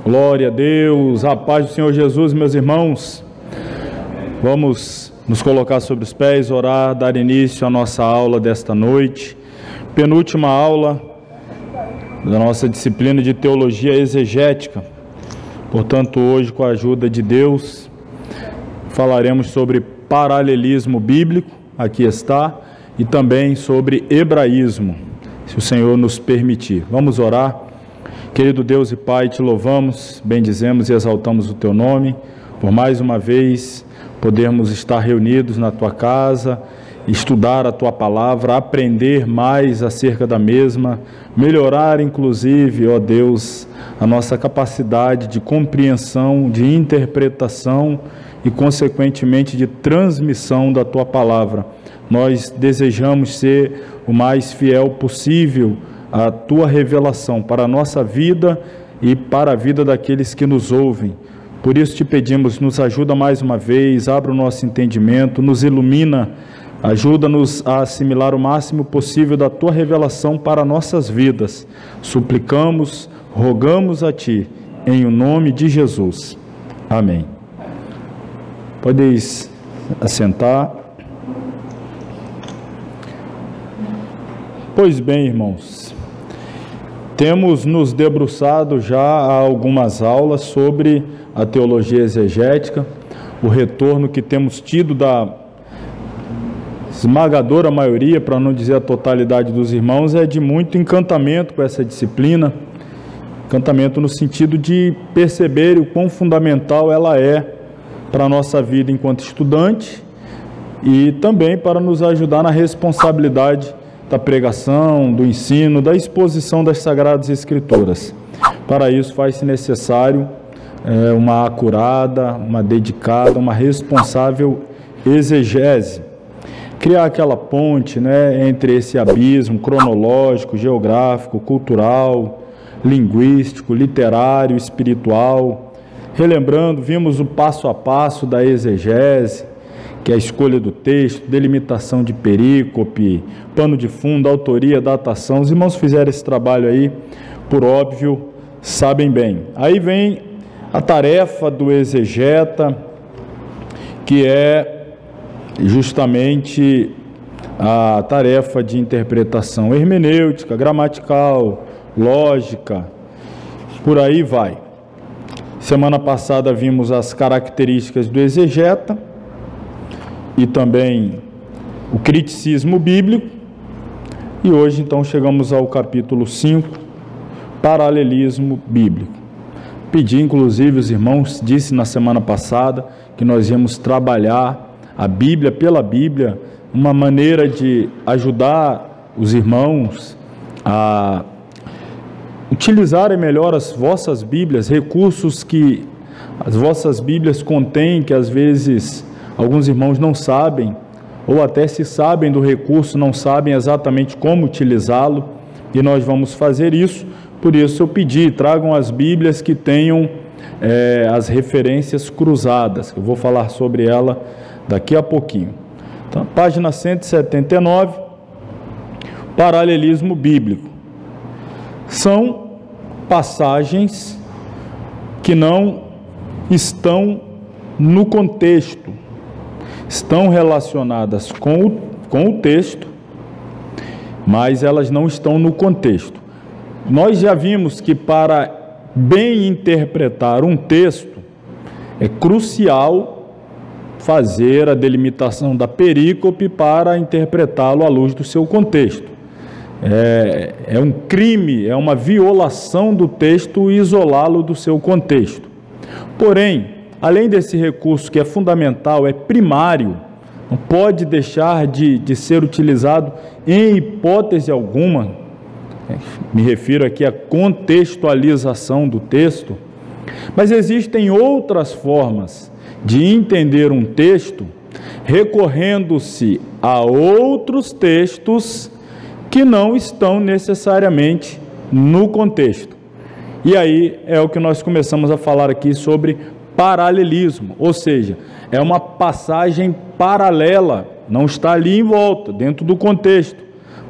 Glória a Deus, a paz do Senhor Jesus, meus irmãos. Vamos nos colocar sobre os pés, orar, dar início à nossa aula desta noite. Penúltima aula da nossa disciplina de teologia exegética. Portanto, hoje, com a ajuda de Deus, falaremos sobre paralelismo bíblico, aqui está, e também sobre hebraísmo, se o Senhor nos permitir. Vamos orar. Querido Deus e Pai, te louvamos, bendizemos e exaltamos o teu nome, por mais uma vez podermos estar reunidos na tua casa, estudar a tua palavra, aprender mais acerca da mesma, melhorar inclusive, ó Deus, a nossa capacidade de compreensão, de interpretação e consequentemente de transmissão da tua palavra. Nós desejamos ser o mais fiel possível a tua revelação para a nossa vida e para a vida daqueles que nos ouvem. Por isso te pedimos, nos ajuda mais uma vez, abra o nosso entendimento, nos ilumina, ajuda-nos a assimilar o máximo possível da tua revelação para nossas vidas. Suplicamos, rogamos a ti, em o nome de Jesus. Amém. Podeis assentar. Pois bem, irmãos, temos nos debruçado já há algumas aulas sobre a teologia exegética. O retorno que temos tido da esmagadora maioria, para não dizer a totalidade dos irmãos, é de muito encantamento com essa disciplina. Encantamento no sentido de perceber o quão fundamental ela é para a nossa vida enquanto estudante e também para nos ajudar na responsabilidade da pregação, do ensino, da exposição das Sagradas Escrituras. Para isso faz-se necessário uma acurada, uma dedicada, uma responsável exegese. Criar aquela ponte, entre esse abismo cronológico, geográfico, cultural, linguístico, literário, espiritual. Relembrando, vimos o passo a passo da exegese, que é a escolha do texto, delimitação de perícope, pano de fundo, autoria, datação. Os irmãos fizeram esse trabalho aí, por óbvio, sabem bem. Aí vem a tarefa do exegeta, que é justamente a tarefa de interpretação hermenêutica, gramatical, lógica, por aí vai. Semana passada vimos as características do exegeta, e também o criticismo bíblico, e hoje então chegamos ao capítulo 5, paralelismo bíblico. Pedi inclusive os irmãos, disse na semana passada, que nós íamos trabalhar a Bíblia pela Bíblia, uma maneira de ajudar os irmãos a utilizarem melhor as vossas Bíblias, recursos que as vossas Bíblias contêm, que às vezes alguns irmãos não sabem, ou até se sabem do recurso, não sabem exatamente como utilizá-lo, e nós vamos fazer isso. Por isso eu pedi, tragam as Bíblias que tenham as referências cruzadas, eu vou falar sobre ela daqui a pouquinho. Então, página 179, paralelismo bíblico. São passagens que não estão no contexto, estão relacionadas com o texto, mas elas não estão no contexto. Nós já vimos que para bem interpretar um texto, é crucial fazer a delimitação da perícope para interpretá-lo à luz do seu contexto. É um crime, é uma violação do texto isolá-lo do seu contexto. Porém, além desse recurso que é fundamental, é primário, não pode deixar de ser utilizado em hipótese alguma, me refiro aqui à contextualização do texto, mas existem outras formas de entender um texto recorrendo-se a outros textos que não estão necessariamente no contexto. E aí é o que nós começamos a falar aqui sobre paralelismo, ou seja, é uma passagem paralela, não está ali em volta, dentro do contexto,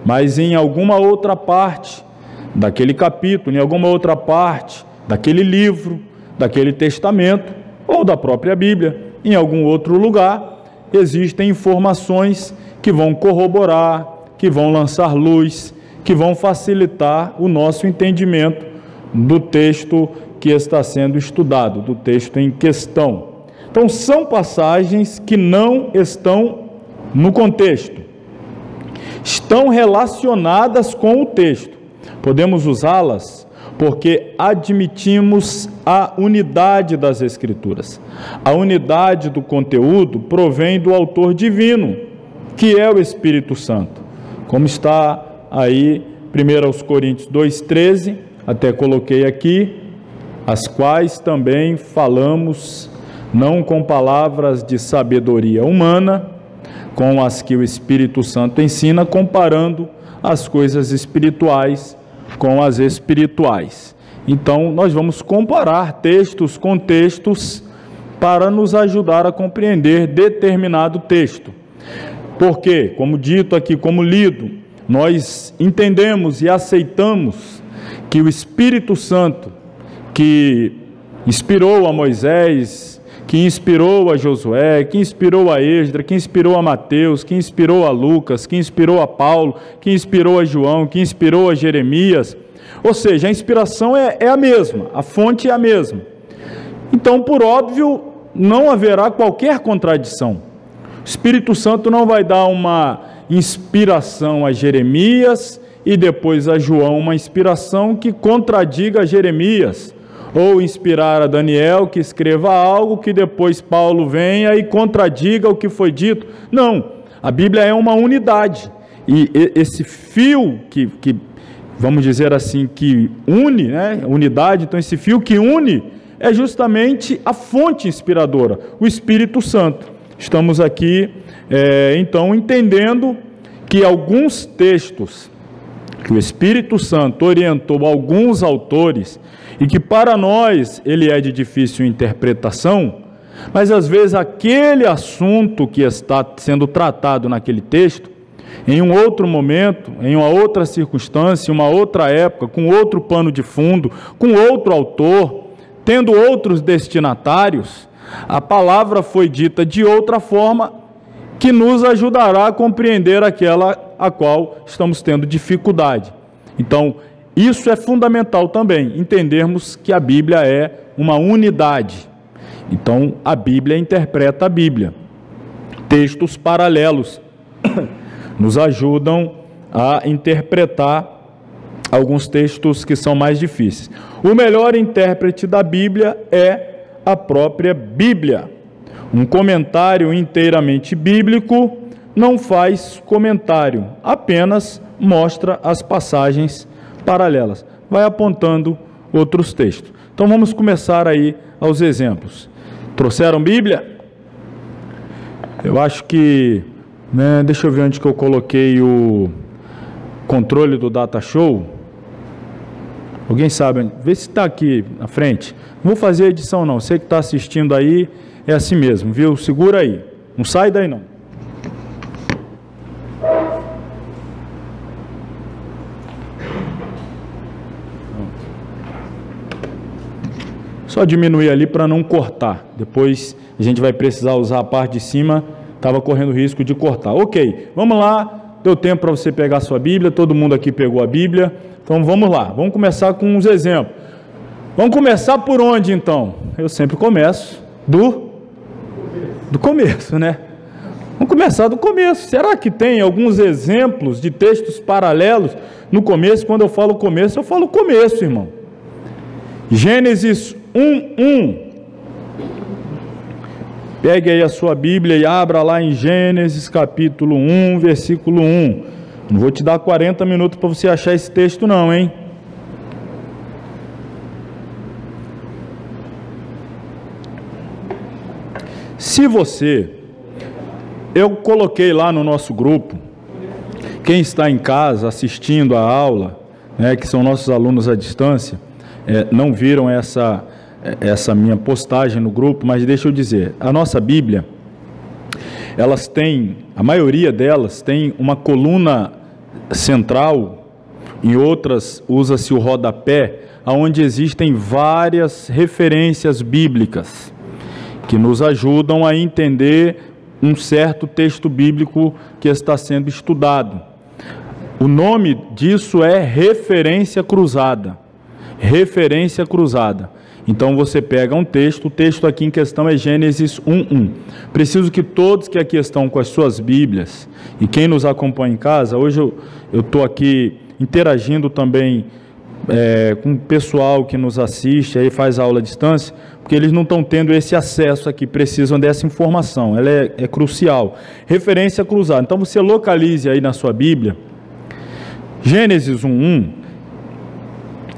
mas em alguma outra parte daquele capítulo, em alguma outra parte daquele livro, daquele testamento ou da própria Bíblia, em algum outro lugar, existem informações que vão corroborar, que vão lançar luz, que vão facilitar o nosso entendimento do texto que está sendo estudado, do texto em questão. Então, são passagens que não estão no contexto, estão relacionadas com o texto. Podemos usá-las porque admitimos a unidade das Escrituras. A unidade do conteúdo provém do autor divino, que é o Espírito Santo. Como está aí, 1 Coríntios 2,13, até coloquei aqui, as quais também falamos, não com palavras de sabedoria humana, com as que o Espírito Santo ensina, comparando as coisas espirituais com as espirituais. Então, nós vamos comparar textos com textos para nos ajudar a compreender determinado texto. Porque, como dito aqui, como lido, nós entendemos e aceitamos que o Espírito Santo, que inspirou a Moisés, que inspirou a Josué, que inspirou a Esdras, que inspirou a Mateus, que inspirou a Lucas, que inspirou a Paulo, que inspirou a João, que inspirou a Jeremias. Ou seja, a inspiração é a mesma, a fonte é a mesma. Então, por óbvio, não haverá qualquer contradição. O Espírito Santo não vai dar uma inspiração a Jeremias e depois a João uma inspiração que contradiga a Jeremias, ou inspirar a Daniel que escreva algo que depois Paulo venha e contradiga o que foi dito. Não, a Bíblia é uma unidade, e esse fio que vamos dizer assim, que une, né? Unidade, então esse fio que une é justamente a fonte inspiradora, o Espírito Santo. Estamos aqui, então, entendendo que alguns textos que o Espírito Santo orientou alguns autores e que para nós ele é de difícil interpretação, mas às vezes aquele assunto que está sendo tratado naquele texto, em um outro momento, em uma outra circunstância, em uma outra época, com outro pano de fundo, com outro autor, tendo outros destinatários, a palavra foi dita de outra forma que nos ajudará a compreender aquela a qual estamos tendo dificuldade. Então, isso é fundamental também, entendermos que a Bíblia é uma unidade. Então, a Bíblia interpreta a Bíblia. Textos paralelos nos ajudam a interpretar alguns textos que são mais difíceis. O melhor intérprete da Bíblia é a própria Bíblia. Um comentário inteiramente bíblico não faz comentário, apenas mostra as passagens paralelas, vai apontando outros textos. Então vamos começar aí aos exemplos. Trouxeram Bíblia? Eu acho que, deixa eu ver onde que eu coloquei o controle do Data Show. Alguém sabe? Vê se está aqui na frente. Não vou fazer edição não, você que está assistindo aí, é assim mesmo, viu? Segura aí, não sai daí não. Só diminuir ali para não cortar. Depois a gente vai precisar usar a parte de cima, estava correndo risco de cortar. Ok, vamos lá, deu tempo para você pegar a sua Bíblia, todo mundo aqui pegou a Bíblia, então vamos lá, vamos começar com uns exemplos. Vamos começar por onde então? Eu sempre começo do começo, né? Vamos começar do começo. Será que tem alguns exemplos de textos paralelos no começo? Quando eu falo começo, eu falo começo, irmão. Gênesis 1:1. Pegue aí a sua Bíblia e abra lá em Gênesis capítulo 1, versículo 1. Não vou te dar 40 minutos para você achar esse texto não, hein? Se você, eu coloquei lá no nosso grupo, quem está em casa assistindo a aula, que são nossos alunos à distância, não viram essa minha postagem no grupo, mas deixa eu dizer, a nossa Bíblia, elas têm, a maioria delas tem uma coluna central, em outras usa-se o rodapé onde existem várias referências bíblicas que nos ajudam a entender um certo texto bíblico que está sendo estudado. O nome disso é referência cruzada. Referência cruzada. Então você pega um texto, o texto aqui em questão é Gênesis 1:1. Preciso que todos que aqui estão com as suas Bíblias, e quem nos acompanha em casa, hoje eu estou aqui interagindo também com o pessoal que nos assiste, aí faz aula à distância, porque eles não estão tendo esse acesso aqui, precisam dessa informação, ela é crucial. Referência cruzada. Então você localize aí na sua Bíblia, Gênesis 1:1,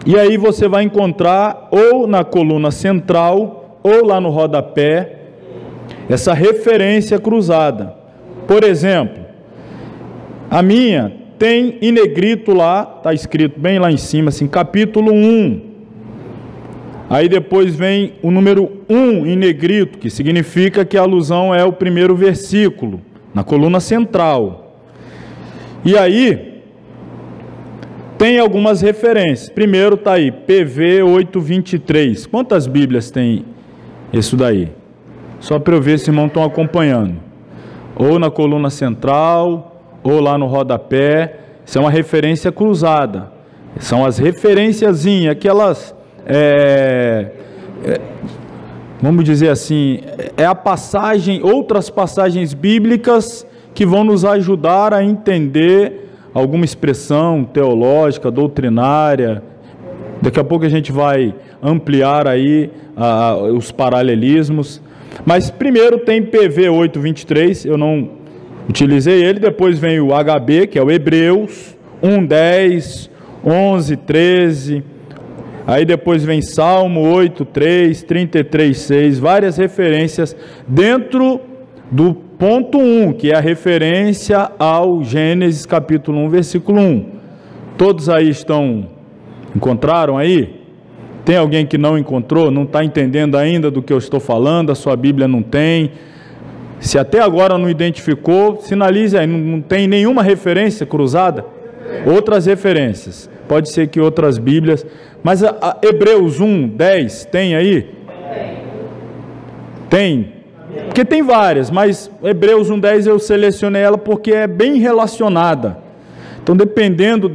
e aí você vai encontrar ou na coluna central, ou lá no rodapé, essa referência cruzada. Por exemplo, a minha tem em negrito lá, está escrito bem lá em cima, assim, capítulo 1. Aí depois vem o número 1 em negrito, que significa que a alusão é o primeiro versículo, na coluna central. E aí, tem algumas referências. Primeiro está aí, PV 8:23. Quantas Bíblias tem isso daí? Só para eu ver se irmãos estão acompanhando. Ou na coluna central, ou lá no rodapé. Isso é uma referência cruzada. São as referenciazinhas, aquelas, vamos dizer assim, é a passagem, outras passagens bíblicas que vão nos ajudar a entender alguma expressão teológica, doutrinária. Daqui a pouco a gente vai ampliar aí os paralelismos. Mas primeiro tem PV 8:23, eu não utilizei ele. Depois vem o HB, que é o Hebreus 1:10, 11:13. Aí depois vem Salmo 8:3, 33:6, várias referências dentro do ponto 1, que é a referência ao Gênesis capítulo 1, versículo 1. Todos aí encontraram aí? Tem alguém que não encontrou? Não está entendendo ainda do que eu estou falando? A sua Bíblia não tem? Se até agora não identificou, sinalize aí, não tem nenhuma referência cruzada? Outras referências. Pode ser que outras Bíblias, mas a Hebreus 1:10 tem aí? Tem. Porque tem várias, mas Hebreus 1:10 eu selecionei ela porque é bem relacionada. Então, dependendo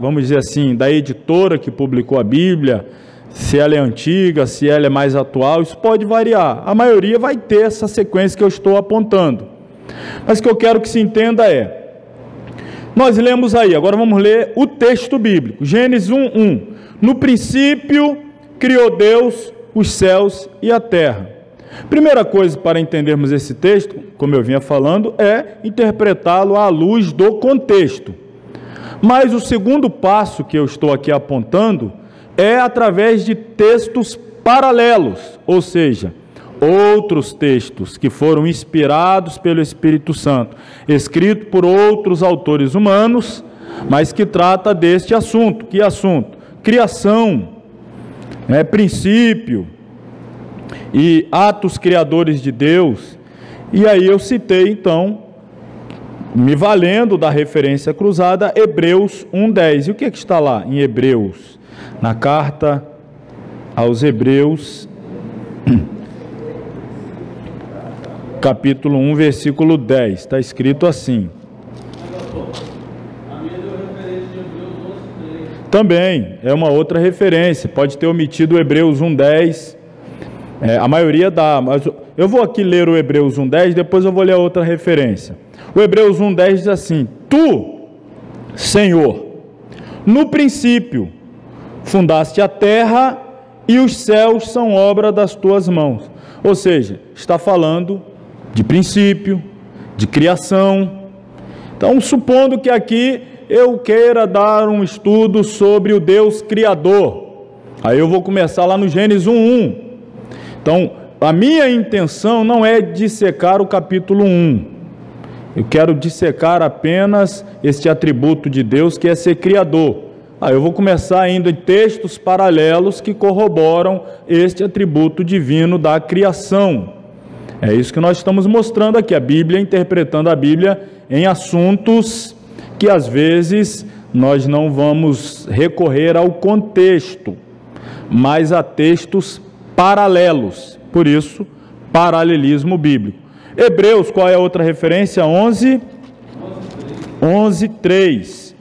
vamos dizer assim, da editora que publicou a Bíblia, se ela é antiga, se ela é mais atual, isso pode variar. A maioria vai ter essa sequência que eu estou apontando. Mas o que eu quero que se entenda nós lemos aí, agora vamos ler o texto bíblico, Gênesis 1:1. No princípio criou Deus os céus e a terra. Primeira coisa para entendermos esse texto, como eu vinha falando, é interpretá-lo à luz do contexto. Mas o segundo passo que eu estou aqui apontando é através de textos paralelos, ou seja, outros textos que foram inspirados pelo Espírito Santo, escritos por outros autores humanos, mas que trata deste assunto. Que assunto? Criação, princípio e atos criadores de Deus. E aí eu citei então, me valendo da referência cruzada, Hebreus 1:10. E o que está lá em Hebreus? Na carta aos Hebreus, capítulo 1, versículo 10, está escrito assim. Também é uma outra referência, pode ter omitido o Hebreus 1:10, a maioria dá, mas eu vou aqui ler o Hebreus 1:10, depois eu vou ler a outra referência. O Hebreus 1:10 diz assim: Tu, Senhor, no princípio fundaste a terra e os céus são obra das tuas mãos. Ou seja, está falando de princípio, de criação. Então, supondo que aqui eu queira dar um estudo sobre o Deus Criador, aí eu vou começar lá no Gênesis 1:1. Então, a minha intenção não é dissecar o capítulo 1. Eu quero dissecar apenas este atributo de Deus, que é ser Criador. Eu vou começar ainda em textos paralelos que corroboram este atributo divino da criação. É isso que nós estamos mostrando aqui, a Bíblia, interpretando a Bíblia em assuntos que às vezes nós não vamos recorrer ao contexto, mas a textos paralelos. Por isso, paralelismo bíblico. Hebreus, qual é a outra referência? 11:3.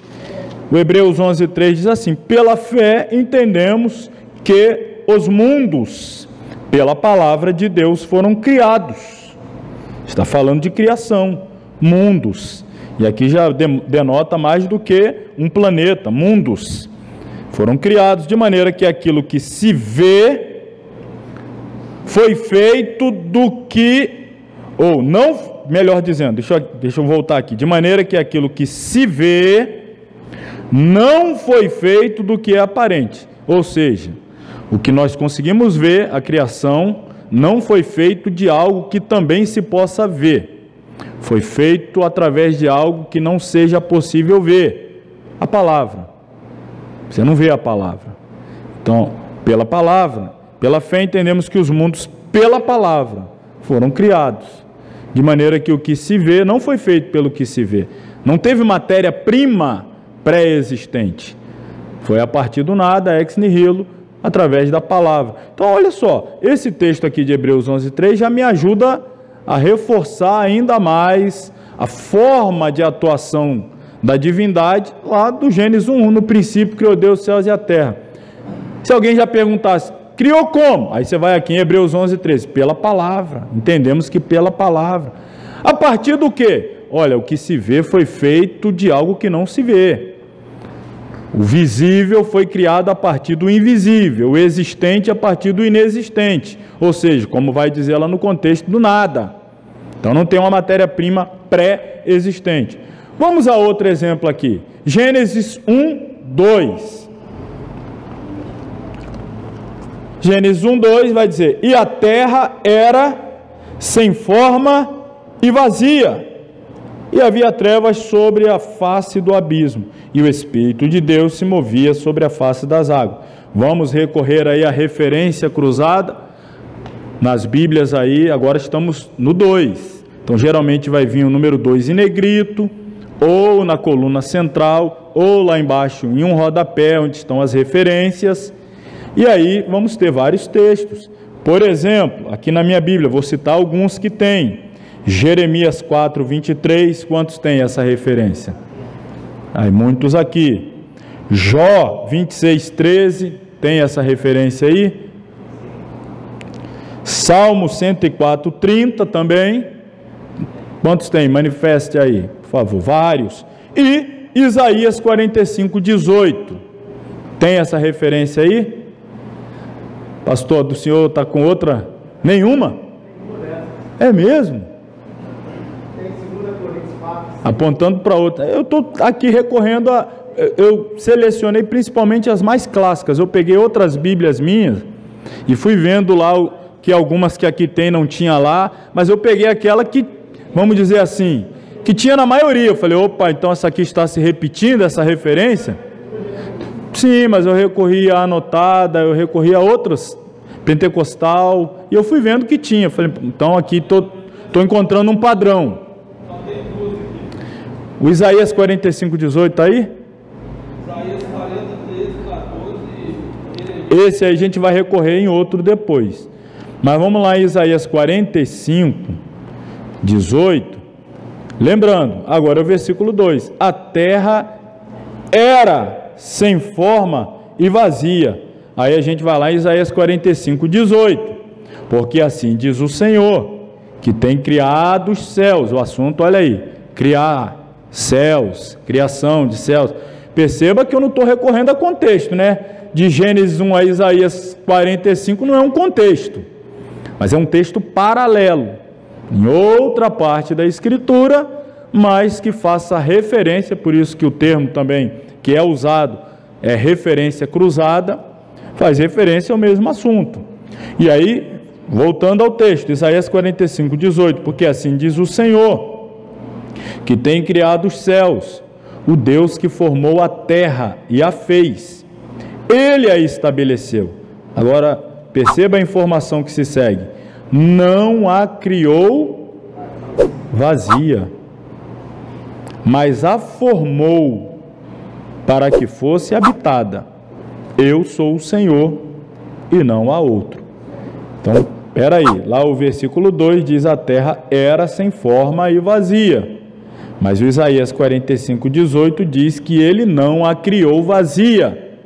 O Hebreus 11:3 diz assim: pela fé entendemos que os mundos, pela palavra de Deus, foram criados. Está falando de criação, mundos. E aqui já denota mais do que um planeta, mundos. Foram criados de maneira que aquilo que se vê foi feito do que, ou não, melhor dizendo, deixa eu voltar aqui, de maneira que aquilo que se vê não foi feito do que é aparente. Ou seja, o que nós conseguimos ver, a criação, não foi feito de algo que também se possa ver. Foi feito através de algo que não seja possível ver. A palavra. Você não vê a palavra. Então, pela palavra, pela fé entendemos que os mundos, pela palavra, foram criados. De maneira que o que se vê não foi feito pelo que se vê. Não teve matéria-prima pré-existente. Foi a partir do nada, ex nihilo, através da palavra. Então, olha só, esse texto aqui de Hebreus 11:3 já me ajuda a reforçar ainda mais a forma de atuação da divindade lá do Gênesis 1:1, no princípio criou Deus os céus e a terra. Se alguém já perguntasse, criou como? Aí você vai aqui em Hebreus 11:13, pela palavra. Entendemos que pela palavra. A partir do quê? Olha, o que se vê foi feito de algo que não se vê. O visível foi criado a partir do invisível, o existente a partir do inexistente. Ou seja, como vai dizer lá no contexto do nada. Então não tem uma matéria-prima pré-existente. Vamos a outro exemplo aqui. Gênesis 1:2. Gênesis 1:2 vai dizer: e a terra era sem forma e vazia, e havia trevas sobre a face do abismo, e o Espírito de Deus se movia sobre a face das águas. Vamos recorrer aí à referência cruzada nas Bíblias aí, agora estamos no 2. Então geralmente vai vir o número 2 em negrito, ou na coluna central, ou lá embaixo em um rodapé, onde estão as referências. E aí vamos ter vários textos. Por exemplo, aqui na minha Bíblia, vou citar alguns que tem. Jeremias 4:23, quantos tem essa referência? Aí muitos aqui. Jó 26:13, tem essa referência aí. Salmo 104:30 também. Quantos tem? Manifeste aí, por favor. Vários. E Isaías 45:18. Tem essa referência aí? Pastor, do senhor está com outra? Nenhuma? É mesmo? Apontando para outra. Eu estou aqui recorrendo a... Eu selecionei principalmente as mais clássicas. Eu peguei outras Bíblias minhas e fui vendo lá que algumas que aqui tem não tinha lá, mas eu peguei aquela que, vamos dizer assim, que tinha na maioria. Eu falei, opa, então essa aqui está se repetindo, essa referência? Sim, mas eu recorri à anotada, eu recorri a outras, pentecostal, e eu fui vendo que tinha. Eu falei, então aqui estou encontrando um padrão. O Isaías 45:18 está aí? Isaías 40:13, 14. Esse aí a gente vai recorrer em outro depois. Mas vamos lá em Isaías 45:18. Lembrando, agora é o versículo 2. A terra era sem forma e vazia. Aí a gente vai lá em Isaías 45:18. Porque assim diz o Senhor, que tem criado os céus. O assunto, olha aí, criar céus, criação de céus. Perceba que eu não estou recorrendo a contexto, né? De Gênesis 1 a Isaías 45 não é um contexto, mas é um texto paralelo, em outra parte da Escritura, mas que faça referência, por isso que o termo também que é usado é referência cruzada, faz referência ao mesmo assunto. E aí, voltando ao texto, Isaías 45:18, porque assim diz o Senhor, que tem criado os céus, o Deus que formou a terra e a fez, Ele a estabeleceu. Agora, perceba a informação que se segue, não a criou vazia, mas a formou para que fosse habitada. Eu sou o Senhor e não há outro. Então, espera aí, lá o versículo 2 diz: a terra era sem forma e vazia. Mas o Isaías 45:18 diz que ele não a criou vazia.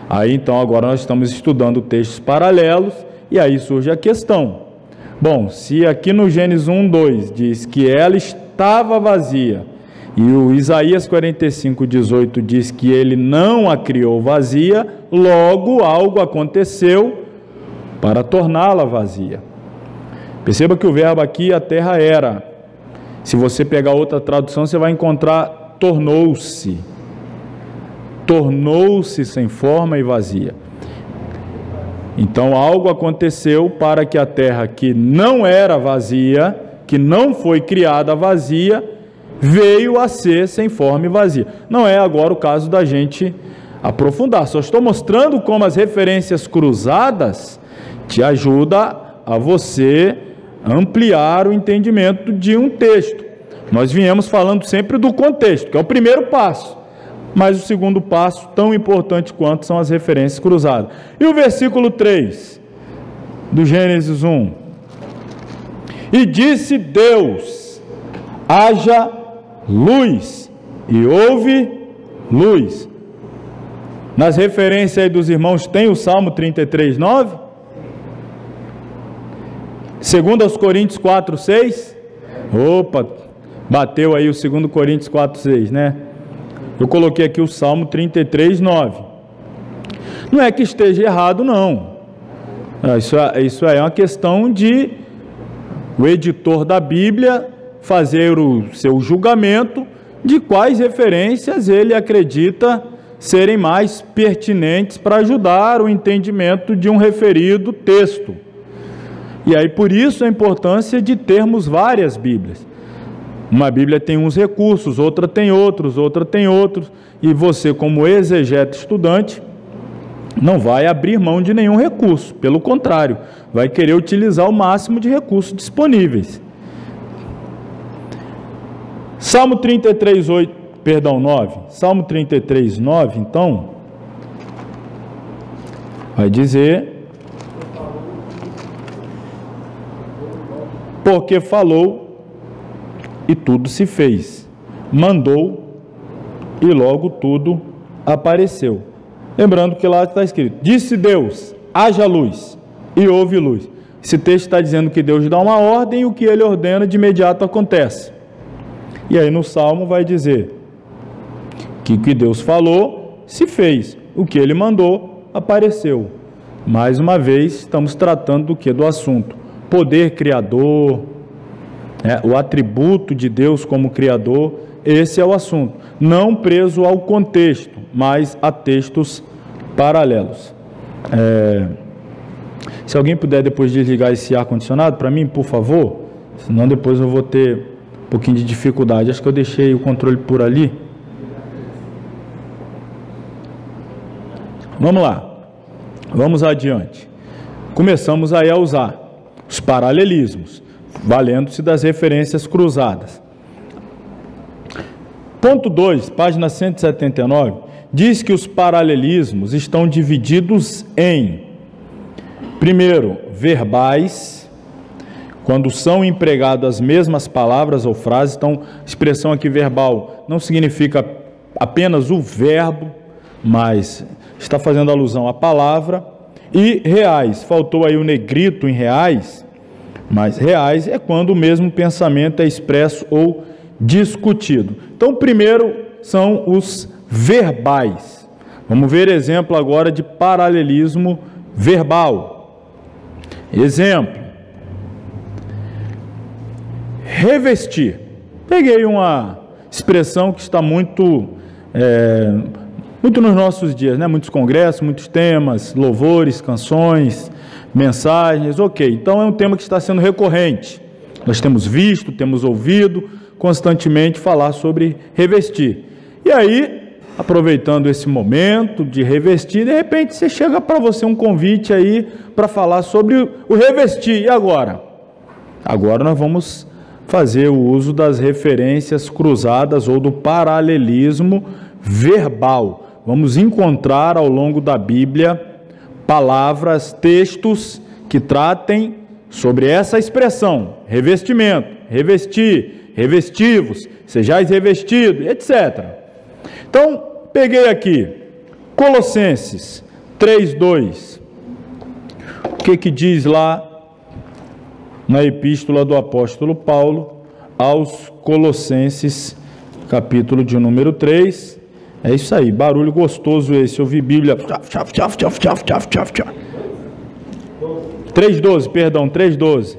Aí então agora nós estamos estudando textos paralelos e aí surge a questão. Bom, se aqui no Gênesis 1:2 diz que ela estava vazia e o Isaías 45:18 diz que ele não a criou vazia, logo algo aconteceu para torná-la vazia. Perceba que o verbo aqui, a terra era. Se você pegar outra tradução, você vai encontrar tornou-se. Tornou-se sem forma e vazia. Então algo aconteceu para que a terra que não era vazia, que não foi criada vazia, veio a ser sem forma e vazia. Não é agora o caso da gente aprofundar. Só estou mostrando como as referências cruzadas te ajudam a você ampliar o entendimento de um texto. Nós viemos falando sempre do contexto, que é o primeiro passo. Mas o segundo passo, tão importante quanto, são as referências cruzadas. E o versículo 3 do Gênesis 1. E disse Deus: haja luz, e houve luz. Nas referências aí dos irmãos tem o Salmo 33:9? 2 Coríntios 4:6? Opa, bateu aí o 2 Coríntios 4:6, né? Eu coloquei aqui o Salmo 33:9. Não é que esteja errado, não. Isso é uma questão de o editor da Bíblia fazer o seu julgamento de quais referências ele acredita serem mais pertinentes para ajudar o entendimento de um referido texto. E aí, por isso, a importância de termos várias Bíblias. Uma Bíblia tem uns recursos, outra tem outros, e você, como exegeta estudante, não vai abrir mão de nenhum recurso, pelo contrário, vai querer utilizar o máximo de recursos disponíveis. Salmo 9. Salmo 33:9, então, vai dizer: porque falou e tudo se fez, mandou e logo tudo apareceu. Lembrando que lá está escrito: disse Deus, haja luz, e houve luz. Esse texto está dizendo que Deus dá uma ordem e o que ele ordena de imediato acontece. E aí no Salmo vai dizer que o que Deus falou se fez, o que ele mandou apareceu. Mais uma vez estamos tratando do que? Do assunto poder criador, o atributo de Deus como criador. Esse é o assunto, não preso ao contexto, mas a textos paralelos. Se alguém puder depois desligar esse ar-condicionado para mim, por favor, senão depois eu vou ter um pouquinho de dificuldade. Acho que eu deixei o controle por ali. Vamos lá, vamos adiante. Começamos aí a usar os paralelismos, valendo-se das referências cruzadas. Ponto 2, página 179, diz que os paralelismos estão divididos em, primeiro, verbais, quando são empregadas as mesmas palavras ou frases. Então, expressão aqui verbal não significa apenas o verbo, mas está fazendo alusão à palavra. E reais, faltou aí o negrito em reais, mas reais é quando o mesmo pensamento é expresso ou discutido. Então, primeiro são os verbais. Vamos ver exemplo agora de paralelismo verbal. Exemplo: revestir. Peguei uma expressão que está muito nos nossos dias, né? Muitos congressos, muitos temas, louvores, canções, mensagens, ok. Então é um tema que está sendo recorrente. Nós temos visto, temos ouvido constantemente falar sobre revestir. E aí, aproveitando esse momento de revestir, de repente você chega para você um convite aí para falar sobre o revestir. E agora? Agora nós vamos fazer o uso das referências cruzadas ou do paralelismo verbal. Vamos encontrar ao longo da Bíblia palavras, textos que tratem sobre essa expressão: revestimento, revestir, revestivos, sejais revestidos, etc. Então, peguei aqui Colossenses 3:2. O que diz lá na epístola do apóstolo Paulo aos Colossenses, capítulo de número 3. É isso aí, barulho gostoso esse, ouvir Bíblia. 3:12, perdão, 3:12.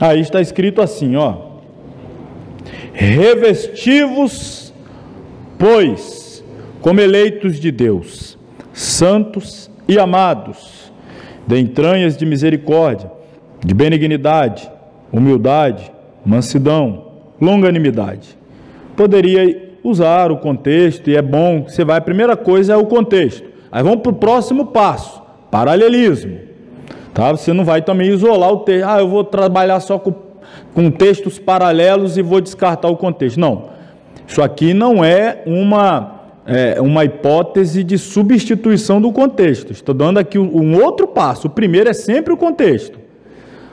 Aí está escrito assim, ó: revestivos, pois, como eleitos de Deus, santos e amados, de entranhas de misericórdia, de benignidade, humildade, mansidão, longanimidade. Poderia usar o contexto, e é bom, você vai, a primeira coisa é o contexto. Aí vamos para o próximo passo, paralelismo. Tá? Você não vai também isolar o texto, eu vou trabalhar só com textos paralelos e vou descartar o contexto. Não, isso aqui não é uma hipótese de substituição do contexto. Estou dando aqui um outro passo. O primeiro é sempre o contexto.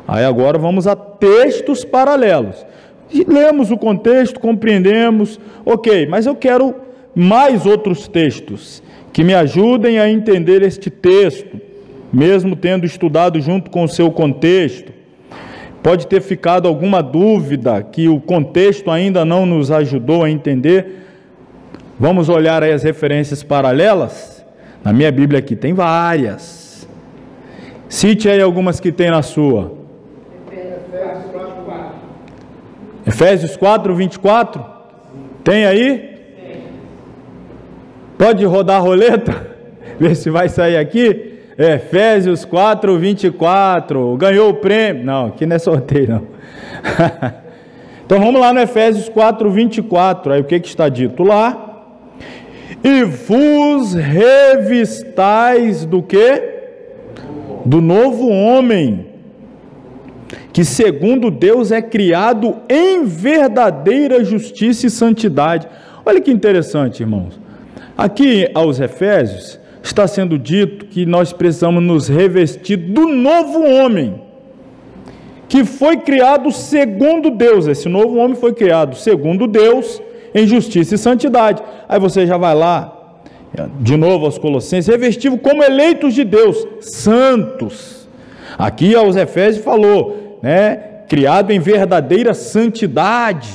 Aí agora vamos a textos paralelos. E lemos o contexto, compreendemos, ok, mas eu quero mais outros textos que me ajudem a entender este texto, mesmo tendo estudado junto com o seu contexto. Pode ter ficado alguma dúvida que o contexto ainda não nos ajudou a entender. Vamos olhar aí as referências paralelas. Na minha Bíblia aqui tem várias. Cite aí algumas que tem na sua. Efésios 4:24. Tem aí? Pode rodar a roleta? Ver se vai sair aqui. Efésios 4:24. Ganhou o prêmio. Não, aqui não é sorteio, não. Então vamos lá no Efésios 4:24. Aí o que está dito lá? E vos revistais do quê? Do novo homem, que segundo Deus é criado em verdadeira justiça e santidade. Olha que interessante, irmãos. Aqui aos Efésios está sendo dito que nós precisamos nos revestir do novo homem, que foi criado segundo Deus. Esse novo homem foi criado segundo Deus, em justiça e santidade. Aí você já vai lá, de novo aos Colossenses, revestido como eleitos de Deus, santos. Aqui aos Efésios falou, criado em verdadeira santidade.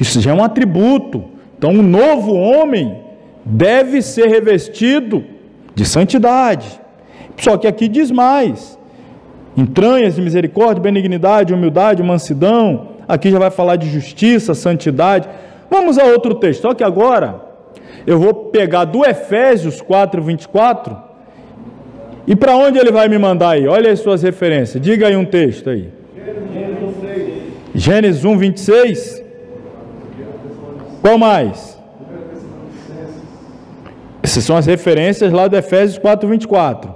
Isso já é um atributo. Então o novo homem deve ser revestido de santidade. Só que aqui diz mais: entranhas de misericórdia, benignidade, humildade, mansidão. Aqui já vai falar de justiça, santidade. Vamos a outro texto. Só que agora eu vou pegar do Efésios 4:24. E para onde ele vai me mandar aí? Olha as suas referências. Diga aí um texto aí. Gênesis 1:26. Qual mais? Essas são as referências lá do Efésios 4:24.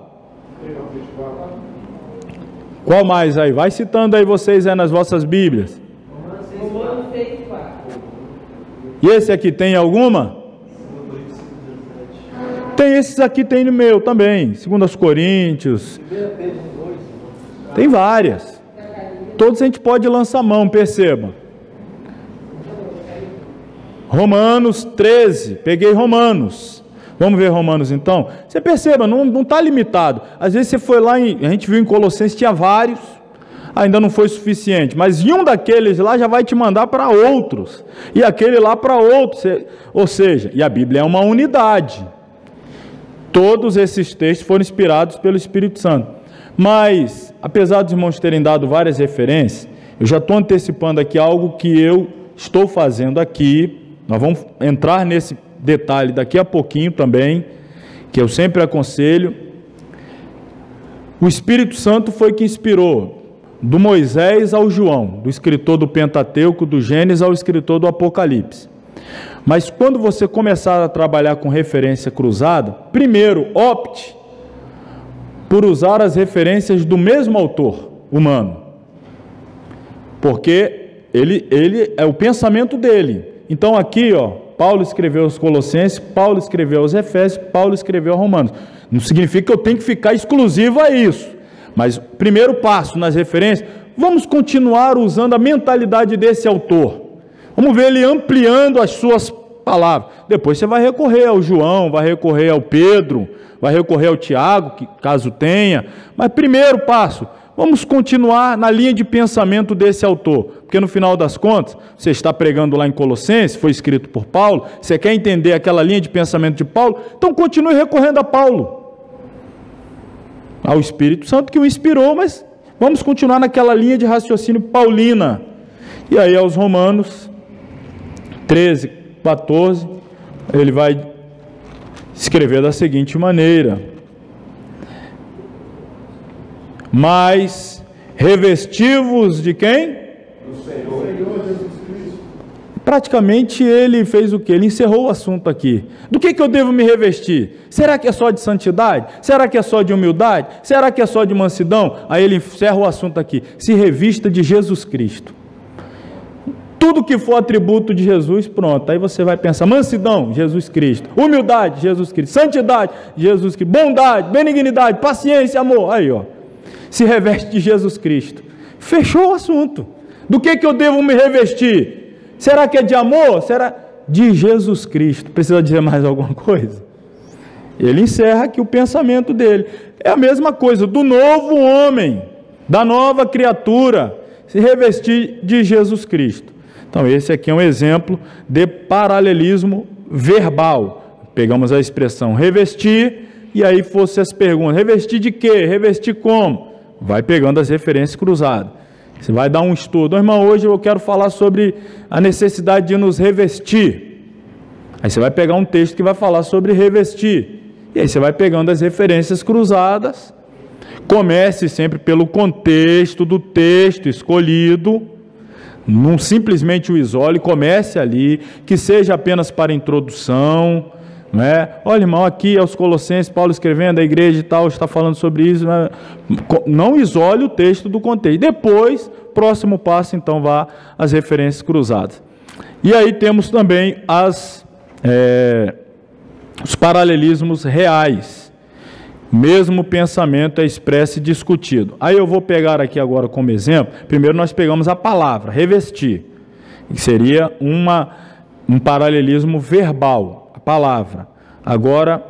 Qual mais aí? Vai citando aí vocês aí nas vossas Bíblias. E esse aqui tem alguma? Tem esses aqui, tem no meu também. 2 Coríntios. Tem várias. Todos a gente pode lançar mão, perceba. Romanos 13. Peguei Romanos. Vamos ver Romanos então? Você perceba, não está limitado. Às vezes você foi lá, a gente viu em Colossenses, tinha vários. Ainda não foi suficiente. Mas em um daqueles lá já vai te mandar para outros. E aquele lá para outros. Ou seja, e a Bíblia é uma unidade. Todos esses textos foram inspirados pelo Espírito Santo. Mas, apesar dos irmãos terem dado várias referências, eu já estou antecipando aqui algo que eu estou fazendo aqui. Nós vamos entrar nesse detalhe daqui a pouquinho também, que eu sempre aconselho. O Espírito Santo foi que inspirou do Moisés ao João, do escritor do Pentateuco, do Gênesis ao escritor do Apocalipse. Mas quando você começar a trabalhar com referência cruzada, primeiro opte por usar as referências do mesmo autor humano, porque ele é o pensamento dele, Então aqui, ó, Paulo escreveu aos Colossenses, Paulo escreveu aos Efésios, Paulo escreveu aos Romanos. Não significa que eu tenho que ficar exclusivo a isso. Mas primeiro passo nas referências, vamos continuar usando a mentalidade desse autor. Vamos ver ele ampliando as suas palavras. Depois você vai recorrer ao João, vai recorrer ao Pedro, vai recorrer ao Tiago, que, caso tenha. Mas primeiro passo, vamos continuar na linha de pensamento desse autor. Porque no final das contas, você está pregando lá em Colossenses, foi escrito por Paulo, você quer entender aquela linha de pensamento de Paulo, então continue recorrendo a Paulo. Ao Espírito Santo que o inspirou, mas vamos continuar naquela linha de raciocínio paulina. E aí aos Romanos 13, 14, ele vai escrever da seguinte maneira: mas revesti-vos de quem? Do Senhor Jesus Cristo. Praticamente ele fez o quê? Ele encerrou o assunto aqui. Do que eu devo me revestir? Será que é só de santidade? Será que é só de humildade? Será que é só de mansidão? Aí ele encerra o assunto aqui. Se revista de Jesus Cristo. Tudo que for atributo de Jesus, pronto. Aí você vai pensar: mansidão, Jesus Cristo. Humildade, Jesus Cristo. Santidade, Jesus Cristo. Bondade, benignidade, paciência, amor. Aí, ó. Se reveste de Jesus Cristo. Fechou o assunto. Do que eu devo me revestir? Será que é de amor? Será de Jesus Cristo? Precisa dizer mais alguma coisa? Ele encerra aqui o pensamento dele. É a mesma coisa, do novo homem, da nova criatura, se revestir de Jesus Cristo. Então esse aqui é um exemplo de paralelismo verbal. Pegamos a expressão revestir, e aí fosse as perguntas: revestir de quê? Revestir como? Vai pegando as referências cruzadas. Você vai dar um estudo: irmão, hoje eu quero falar sobre a necessidade de nos revestir. Aí você vai pegar um texto que vai falar sobre revestir. E aí você vai pegando as referências cruzadas. Comece sempre pelo contexto do texto escolhido. Não simplesmente o isole, comece ali, que seja apenas para introdução. Não é? Olha, irmão, aqui aos Colossenses, Paulo escrevendo, a igreja e tal, está falando sobre isso. Não isole o texto do contexto. Depois, próximo passo, então, vá às referências cruzadas. E aí temos também os paralelismos reais. Mesmo pensamento é expresso e discutido. Aí eu vou pegar aqui agora como exemplo. Primeiro nós pegamos a palavra, revestir, que seria um paralelismo verbal. Palavra. Agora,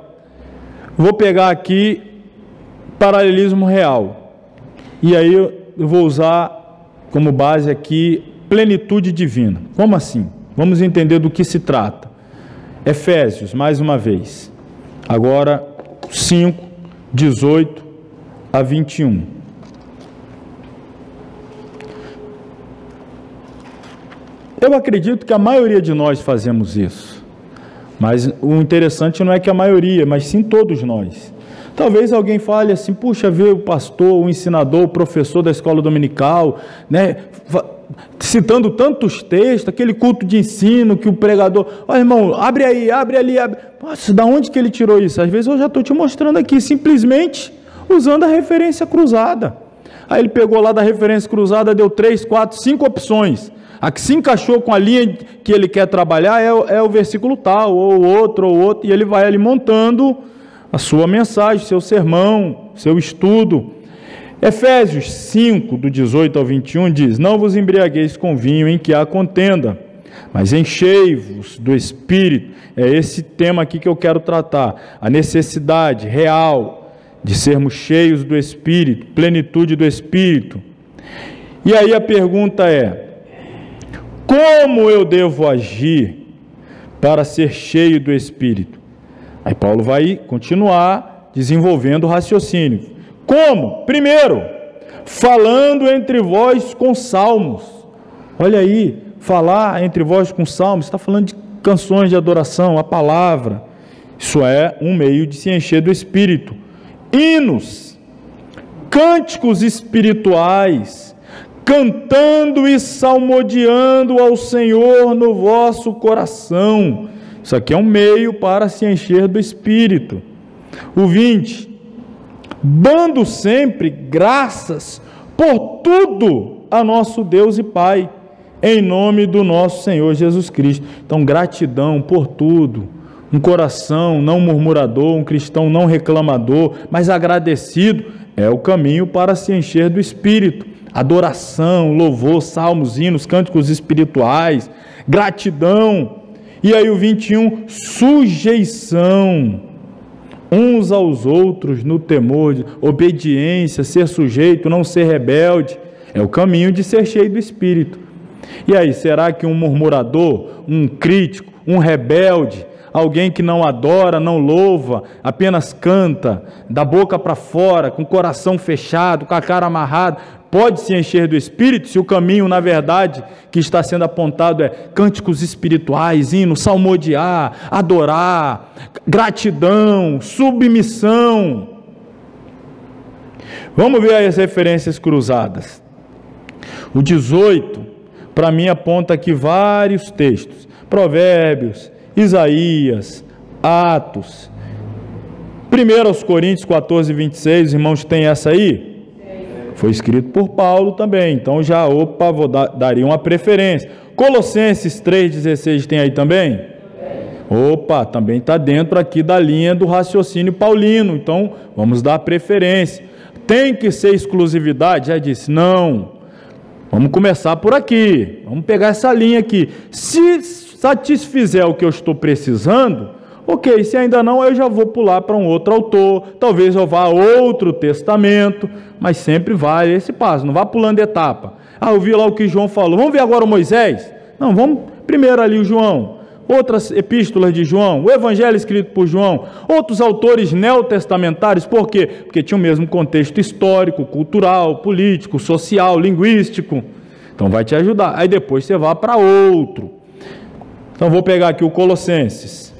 vou pegar aqui paralelismo real. E aí eu vou usar como base aqui plenitude divina. Como assim? Vamos entender do que se trata. Efésios, mais uma vez. Agora, 5, 18 a 21. Eu acredito que a maioria de nós fazemos isso. Mas o interessante não é que a maioria, mas sim todos nós. Talvez alguém fale assim: puxa, vê o pastor, o ensinador, o professor da escola dominical, né, citando tantos textos, aquele culto de ensino que o pregador... Olha, irmão, abre aí, abre ali, abre... Nossa, da onde que ele tirou isso? Às vezes eu já estou te mostrando aqui, simplesmente usando a referência cruzada. Aí ele pegou lá da referência cruzada, deu 3, 4, 5 opções. A que se encaixou com a linha que ele quer trabalhar é o versículo tal, ou outro, e ele vai ali montando a sua mensagem, seu sermão, seu estudo. Efésios 5, do 18 ao 21, diz: não vos embriagueis com vinho em que há contenda, mas enchei-vos do Espírito. É esse tema aqui que eu quero tratar, a necessidade real de sermos cheios do Espírito, plenitude do Espírito. E aí a pergunta é: como eu devo agir para ser cheio do Espírito? Aí Paulo vai continuar desenvolvendo o raciocínio. Como? Primeiro, falando entre vós com salmos. Olha aí, falar entre vós com salmos, está falando de canções de adoração, a palavra. Isso é um meio de se encher do Espírito. Hinos, cânticos espirituais, cantando e salmodiando ao Senhor no vosso coração. Isso aqui é um meio para se encher do Espírito. O 20, dando sempre graças por tudo a nosso Deus e Pai, em nome do nosso Senhor Jesus Cristo. Então, gratidão por tudo. Um coração não murmurador, um cristão não reclamador, mas agradecido, é o caminho para se encher do Espírito. Adoração, louvor, salmos, hinos, cânticos espirituais, gratidão. E aí o 21, sujeição uns aos outros no temor, obediência, ser sujeito, não ser rebelde, é o caminho de ser cheio do Espírito. E aí, será que um murmurador, um crítico, um rebelde, alguém que não adora, não louva, apenas canta, da boca para fora, com o coração fechado, com a cara amarrada, pode se encher do Espírito, se o caminho, na verdade, que está sendo apontado é cânticos espirituais, hinos, salmodiar, adorar, gratidão, submissão? Vamos ver aí as referências cruzadas. O 18, para mim, aponta aqui vários textos. Provérbios, Isaías, Atos. 1 Coríntios 14, 26, os irmãos têm essa aí? Foi escrito por Paulo também, então já, daria uma preferência. Colossenses 3,16 tem aí também? Também está dentro aqui da linha do raciocínio paulino, então vamos dar preferência. Tem que ser exclusividade? Já disse, não. Vamos começar por aqui, vamos pegar essa linha aqui. Se satisfizer o que eu estou precisando, ok, se ainda não, eu já vou pular para um outro autor, talvez eu vá a outro testamento, mas sempre vai esse passo, não vá pulando etapa. Eu vi lá o que João falou, vamos ver agora o Moisés? Não, vamos primeiro ali o João, outras epístolas de João, o evangelho escrito por João, outros autores neotestamentários, por quê? Porque tinha o mesmo contexto histórico, cultural, político, social, linguístico, então vai te ajudar, aí depois você vai para outro. Então vou pegar aqui o Colossenses,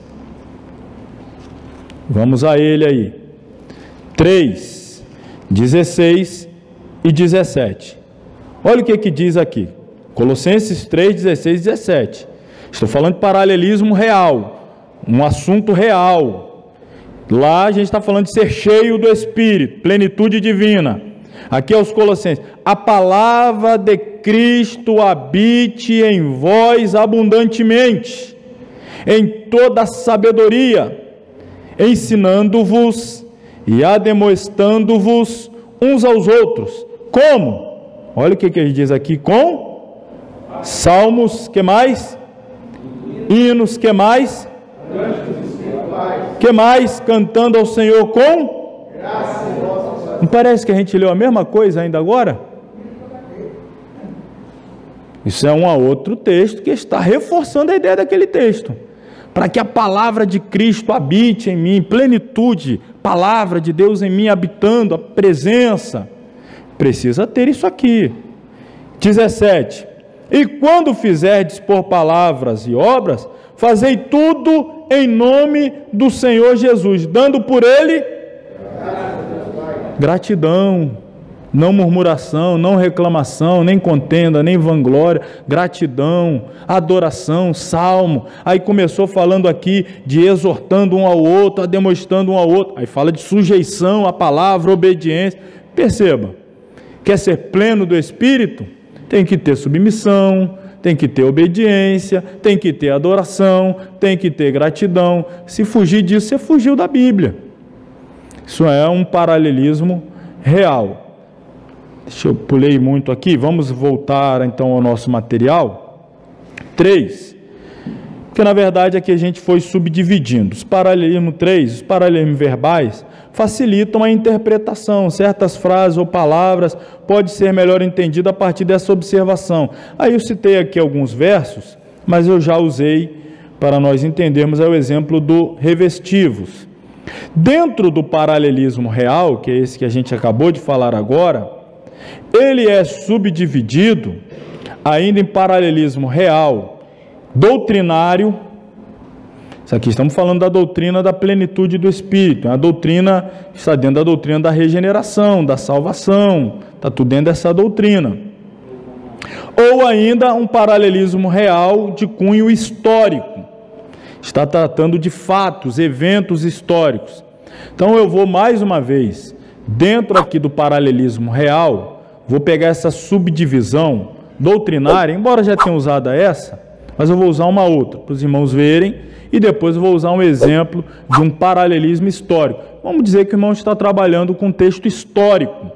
vamos a ele aí, 3, 16 e 17. Olha o que diz aqui, Colossenses 3, 16 e 17. Estou falando de paralelismo real, um assunto real. Lá a gente está falando de ser cheio do Espírito, plenitude divina. Aqui é os Colossenses. A palavra de Cristo habite em vós abundantemente, em toda sabedoria, ensinando-vos e ademoestando-vos uns aos outros. Como? Olha o que ele diz aqui, com salmos, que mais? Hinos, que mais? Que mais? Cantando ao Senhor com? Não parece que a gente leu a mesma coisa ainda agora? Isso é um outro texto que está reforçando a ideia daquele texto. Para que a palavra de Cristo habite em mim, plenitude, palavra de Deus em mim habitando, a presença, precisa ter isso aqui. 17. E quando fizerdes por palavras e obras, fazei tudo em nome do Senhor Jesus, dando por Ele gratidão, não murmuração, não reclamação, nem contenda, nem vanglória, gratidão, adoração, salmo. Aí começou falando aqui de exortando um ao outro, demonstrando um ao outro. Aí fala de sujeição à palavra, obediência. Perceba, quer ser pleno do Espírito? Tem que ter submissão, tem que ter obediência, tem que ter adoração, tem que ter gratidão. Se fugir disso, você fugiu da Bíblia. Isso é um paralelismo real. Eu pulei muito aqui, vamos voltar então ao nosso material. 3, porque na verdade aqui a gente foi subdividindo. Os paralelismos 3, os paralelismos verbais, facilitam a interpretação. Certas frases ou palavras podem ser melhor entendidas a partir dessa observação. Aí eu citei aqui alguns versos, mas eu já usei para nós entendermos o exemplo do revestivos. Dentro do paralelismo real, que é esse que a gente acabou de falar agora, ele é subdividido ainda em paralelismo real, doutrinário. Isso aqui estamos falando da doutrina da plenitude do Espírito, a doutrina está dentro da doutrina da regeneração, da salvação, está tudo dentro dessa doutrina. Ou ainda um paralelismo real de cunho histórico, está tratando de fatos, eventos históricos. Então eu vou mais uma vez, dentro aqui do paralelismo real, vou pegar essa subdivisão doutrinária, embora já tenha usado essa, mas eu vou usar uma outra, para os irmãos verem, e depois eu vou usar um exemplo de um paralelismo histórico. Vamos dizer que o irmão está trabalhando com texto histórico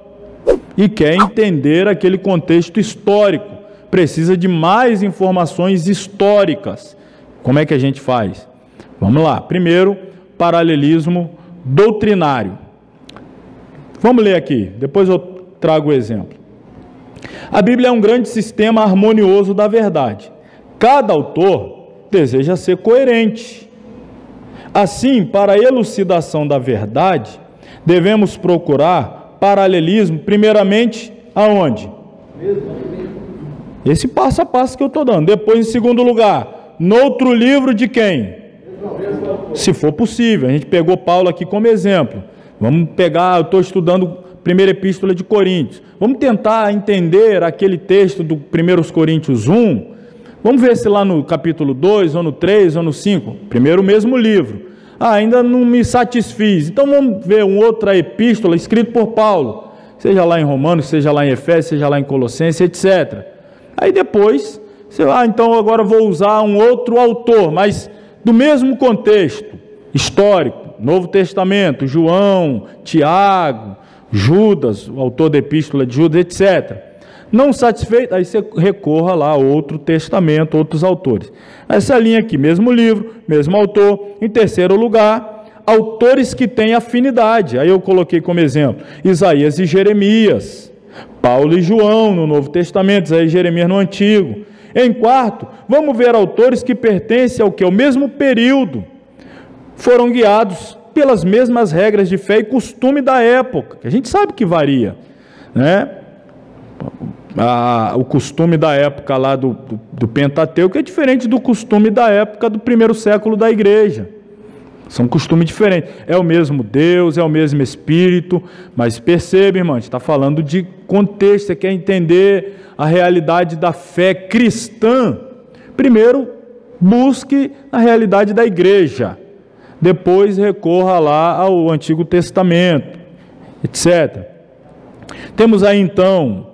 e quer entender aquele contexto histórico, precisa de mais informações históricas. Como é que a gente faz? Vamos lá. Primeiro, paralelismo doutrinário. Vamos ler aqui, depois eu trago o exemplo. A Bíblia é um grande sistema harmonioso da verdade. Cada autor deseja ser coerente. Assim, para a elucidação da verdade, devemos procurar paralelismo, primeiramente, aonde? Esse passo a passo que eu estou dando. Depois, em segundo lugar, noutro livro de quem? Se for possível. A gente pegou Paulo aqui como exemplo. Vamos pegar, eu estou estudando primeira epístola de Coríntios. Vamos tentar entender aquele texto do 1 Coríntios 1. Vamos ver se lá no capítulo 2, ou no 3, ou no 5. Primeiro o mesmo livro. Ainda não me satisfiz. Então vamos ver uma outra epístola escrita por Paulo. Seja lá em Romanos, seja lá em Efésios, seja lá em Colossenses, etc. Aí depois, então agora vou usar um outro autor, mas do mesmo contexto histórico. Novo Testamento, João, Tiago, Judas, o autor da epístola de Judas, etc. Não satisfeito, aí você recorra lá a outro testamento, outros autores. Essa linha aqui, mesmo livro, mesmo autor. Em terceiro lugar, autores que têm afinidade. Aí eu coloquei como exemplo Isaías e Jeremias, Paulo e João no Novo Testamento, Isaías e Jeremias no Antigo. Em quarto, vamos ver autores que pertencem ao que? Ao mesmo período. Foram guiados pelas mesmas regras de fé e costume da época, que a gente sabe que varia, né? O costume da época lá do Pentateuco é diferente do costume da época do primeiro século da igreja. São costumes diferentes. É o mesmo Deus, é o mesmo Espírito, mas percebe, irmão, a gente está falando de contexto. Você quer entender a realidade da fé cristã? Primeiro, busque a realidade da igreja. Depois recorra lá ao Antigo Testamento, etc. Temos aí então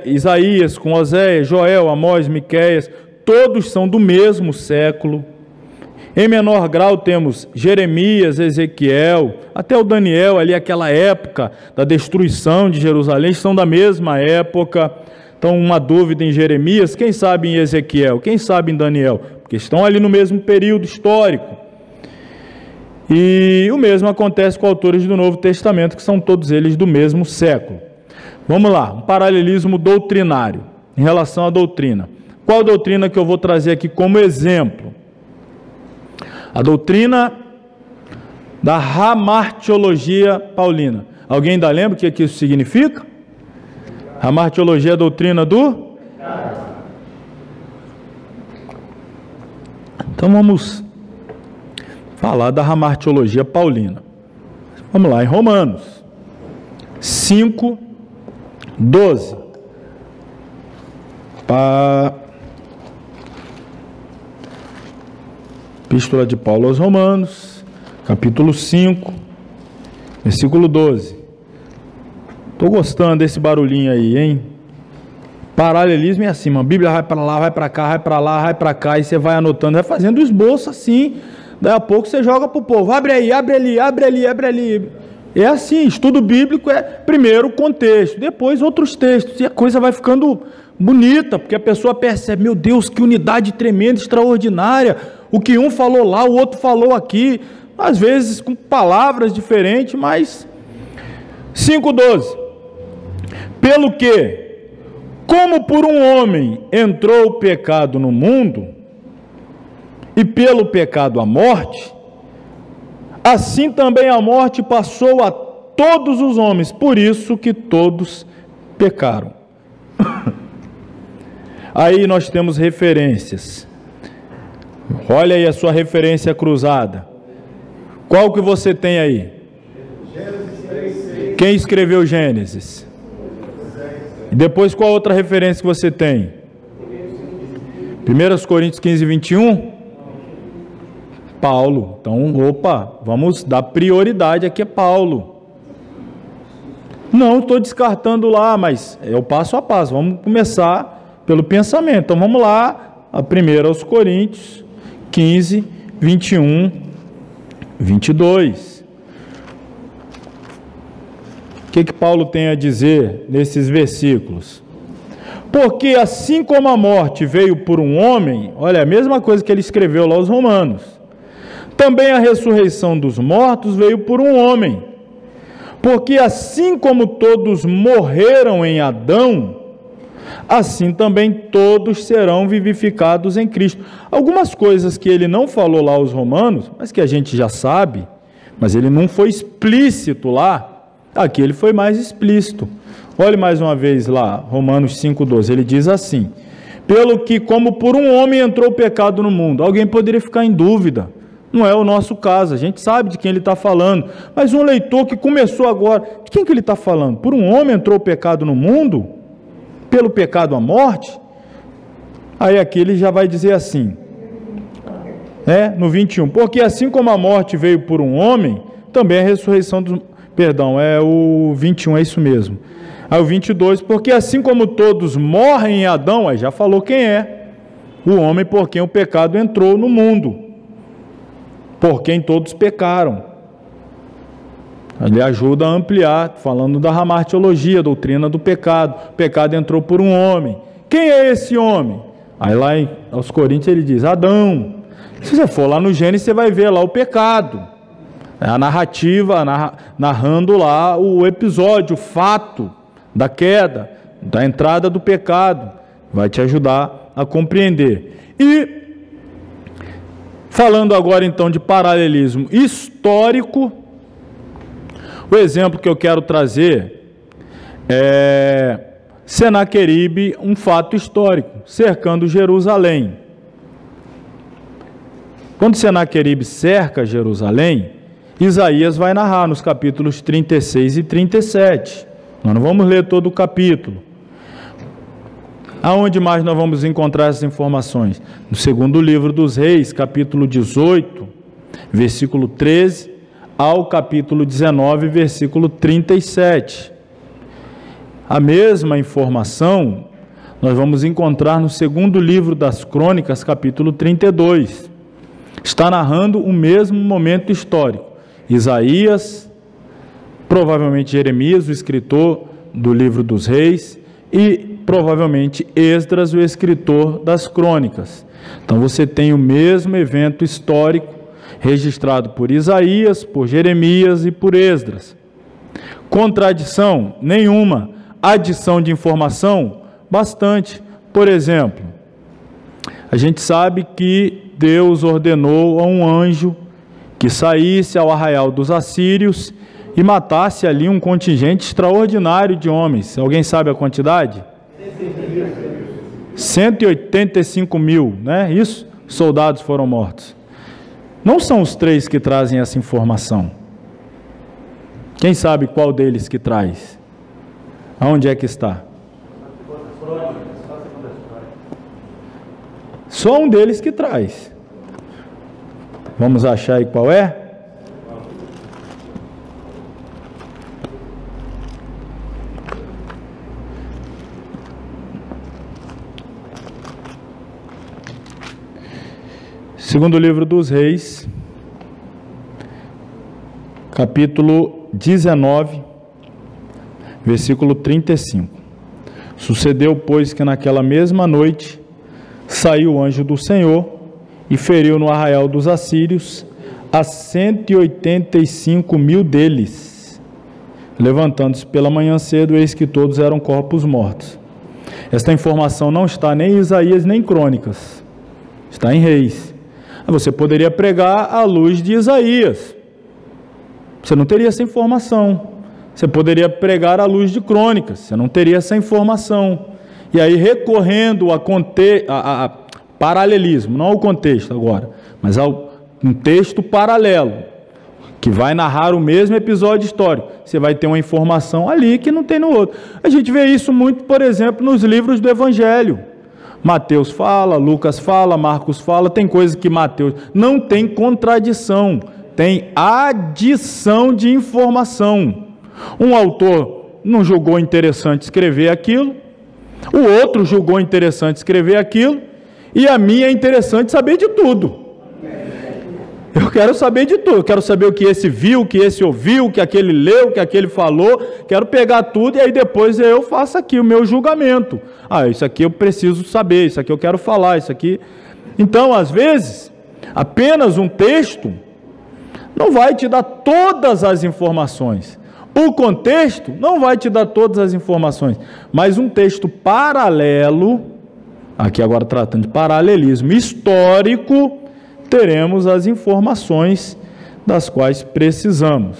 Isaías com Oséias, Joel, Amós, Miqueias, todos são do mesmo século. Em menor grau temos Jeremias, Ezequiel, até o Daniel ali, aquela época da destruição de Jerusalém, são da mesma época. Então uma dúvida em Jeremias, quem sabe em Ezequiel, quem sabe em Daniel, porque estão ali no mesmo período histórico. E o mesmo acontece com autores do Novo Testamento, que são todos eles do mesmo século. Vamos lá, um paralelismo doutrinário, em relação à doutrina. Qual doutrina que eu vou trazer aqui como exemplo? A doutrina da hamartiologia paulina. Alguém ainda lembra o que isso significa? Hamartiologia é a doutrina do? Então vamos falar da hamartiologia paulina. Vamos lá, em Romanos 5, 12. Epístola de Paulo aos Romanos, capítulo 5, versículo 12. Estou gostando desse barulhinho aí, hein? Paralelismo é assim, a Bíblia vai para lá, vai para cá, vai para lá, vai para cá, e você vai anotando, vai fazendo esboço assim, daí a pouco você joga para o povo, abre aí, abre ali, abre ali, abre ali. É assim, estudo bíblico é primeiro o contexto, depois outros textos, e a coisa vai ficando bonita, porque a pessoa percebe, meu Deus, que unidade tremenda, extraordinária, o que um falou lá, o outro falou aqui, às vezes com palavras diferentes, mas 5:12. Pelo que, como por um homem entrou o pecado no mundo, e pelo pecado a morte, assim também a morte passou a todos os homens, por isso que todos pecaram. Aí nós temos referências. Olha aí a sua referência cruzada. Qual que você tem aí? Quem escreveu Gênesis? E depois qual outra referência que você tem? 1 Coríntios 15, 21? Paulo. Então, vamos dar prioridade aqui a Paulo. Não estou descartando lá, mas é o passo a passo. Vamos começar pelo pensamento. Então vamos lá, a primeira aos Coríntios 15, 21, 22. O que Paulo tem a dizer nesses versículos? Porque assim como a morte veio por um homem, olha, a mesma coisa que ele escreveu lá aos Romanos, também a ressurreição dos mortos veio por um homem. Porque assim como todos morreram em Adão, assim também todos serão vivificados em Cristo. Algumas coisas que ele não falou lá aos Romanos, mas que a gente já sabe, mas ele não foi explícito lá, aqui ele foi mais explícito. Olhe mais uma vez lá, Romanos 5,12, ele diz assim: pelo que como por um homem entrou o pecado no mundo. Alguém poderia ficar em dúvida, não é o nosso caso, a gente sabe de quem ele está falando, mas um leitor que começou agora, de quem que ele está falando? Por um homem entrou o pecado no mundo? Pelo pecado a morte? Aí aqui ele já vai dizer assim, no 21, porque assim como a morte veio por um homem, também a ressurreição dos... Perdão, é o 21, é isso mesmo. Aí o 22, porque assim como todos morrem em Adão, aí já falou quem é, o homem por quem o pecado entrou no mundo, por quem todos pecaram. Ele ajuda a ampliar, falando da ramartiologia, a doutrina do pecado. O pecado entrou por um homem. Quem é esse homem? Aí lá aos Coríntios ele diz, Adão. Se você for lá no Gênesis, você vai ver lá o pecado. É a narrativa, narrando lá o episódio, o fato da queda, da entrada do pecado. Vai te ajudar a compreender. E, falando agora então de paralelismo histórico, o exemplo que eu quero trazer é Senaqueribe, um fato histórico, cercando Jerusalém. Quando Senaqueribe cerca Jerusalém, Isaías vai narrar nos capítulos 36 e 37. Nós não vamos ler todo o capítulo. Aonde mais nós vamos encontrar essas informações? No segundo livro dos Reis, capítulo 18, versículo 13, ao capítulo 19, versículo 37. A mesma informação nós vamos encontrar no segundo livro das Crônicas, capítulo 32. Está narrando o mesmo momento histórico. Isaías, provavelmente Jeremias, o escritor do livro dos Reis, e provavelmente Esdras, o escritor das Crônicas. Então você tem o mesmo evento histórico registrado por Isaías, por Jeremias e por Esdras. Contradição? Nenhuma. Adição de informação? Bastante. Por exemplo, a gente sabe que Deus ordenou a um anjo que saísse ao arraial dos assírios e matasse ali um contingente extraordinário de homens. Alguém sabe a quantidade? 185 mil, né? Isso? Soldados foram mortos. Não são os três que trazem essa informação. Quem sabe qual deles que traz? Aonde é que está? Só um deles que traz. Vamos achar aí qual é? Segundo livro dos Reis, capítulo 19, versículo 35. Sucedeu, pois, que naquela mesma noite saiu o anjo do Senhor e feriu no arraial dos assírios a 185 mil deles. Levantando-se pela manhã cedo, eis que todos eram corpos mortos. Esta informação não está nem em Isaías nem em Crônicas, está em Reis. Você poderia pregar à luz de Isaías, você não teria essa informação. Você poderia pregar à luz de Crônicas, você não teria essa informação. E aí, recorrendo a paralelismo, não ao contexto agora, mas ao um texto paralelo, que vai narrar o mesmo episódio histórico, você vai ter uma informação ali que não tem no outro. A gente vê isso muito, por exemplo, nos livros do Evangelho. Mateus fala, Lucas fala, Marcos fala, tem coisas que Mateus... Não tem contradição, tem adição de informação. Um autor não julgou interessante escrever aquilo, o outro julgou interessante escrever aquilo, e a mim é interessante saber de tudo. Eu quero saber de tudo, eu quero saber o que esse viu, o que esse ouviu, o que aquele leu, o que aquele falou, quero pegar tudo e aí depois eu faço aqui o meu julgamento. Ah, isso aqui eu preciso saber, isso aqui eu quero falar, isso aqui... Então, às vezes, apenas um texto não vai te dar todas as informações. O contexto não vai te dar todas as informações, mas um texto paralelo, aqui agora tratando de paralelismo histórico, teremos as informações das quais precisamos.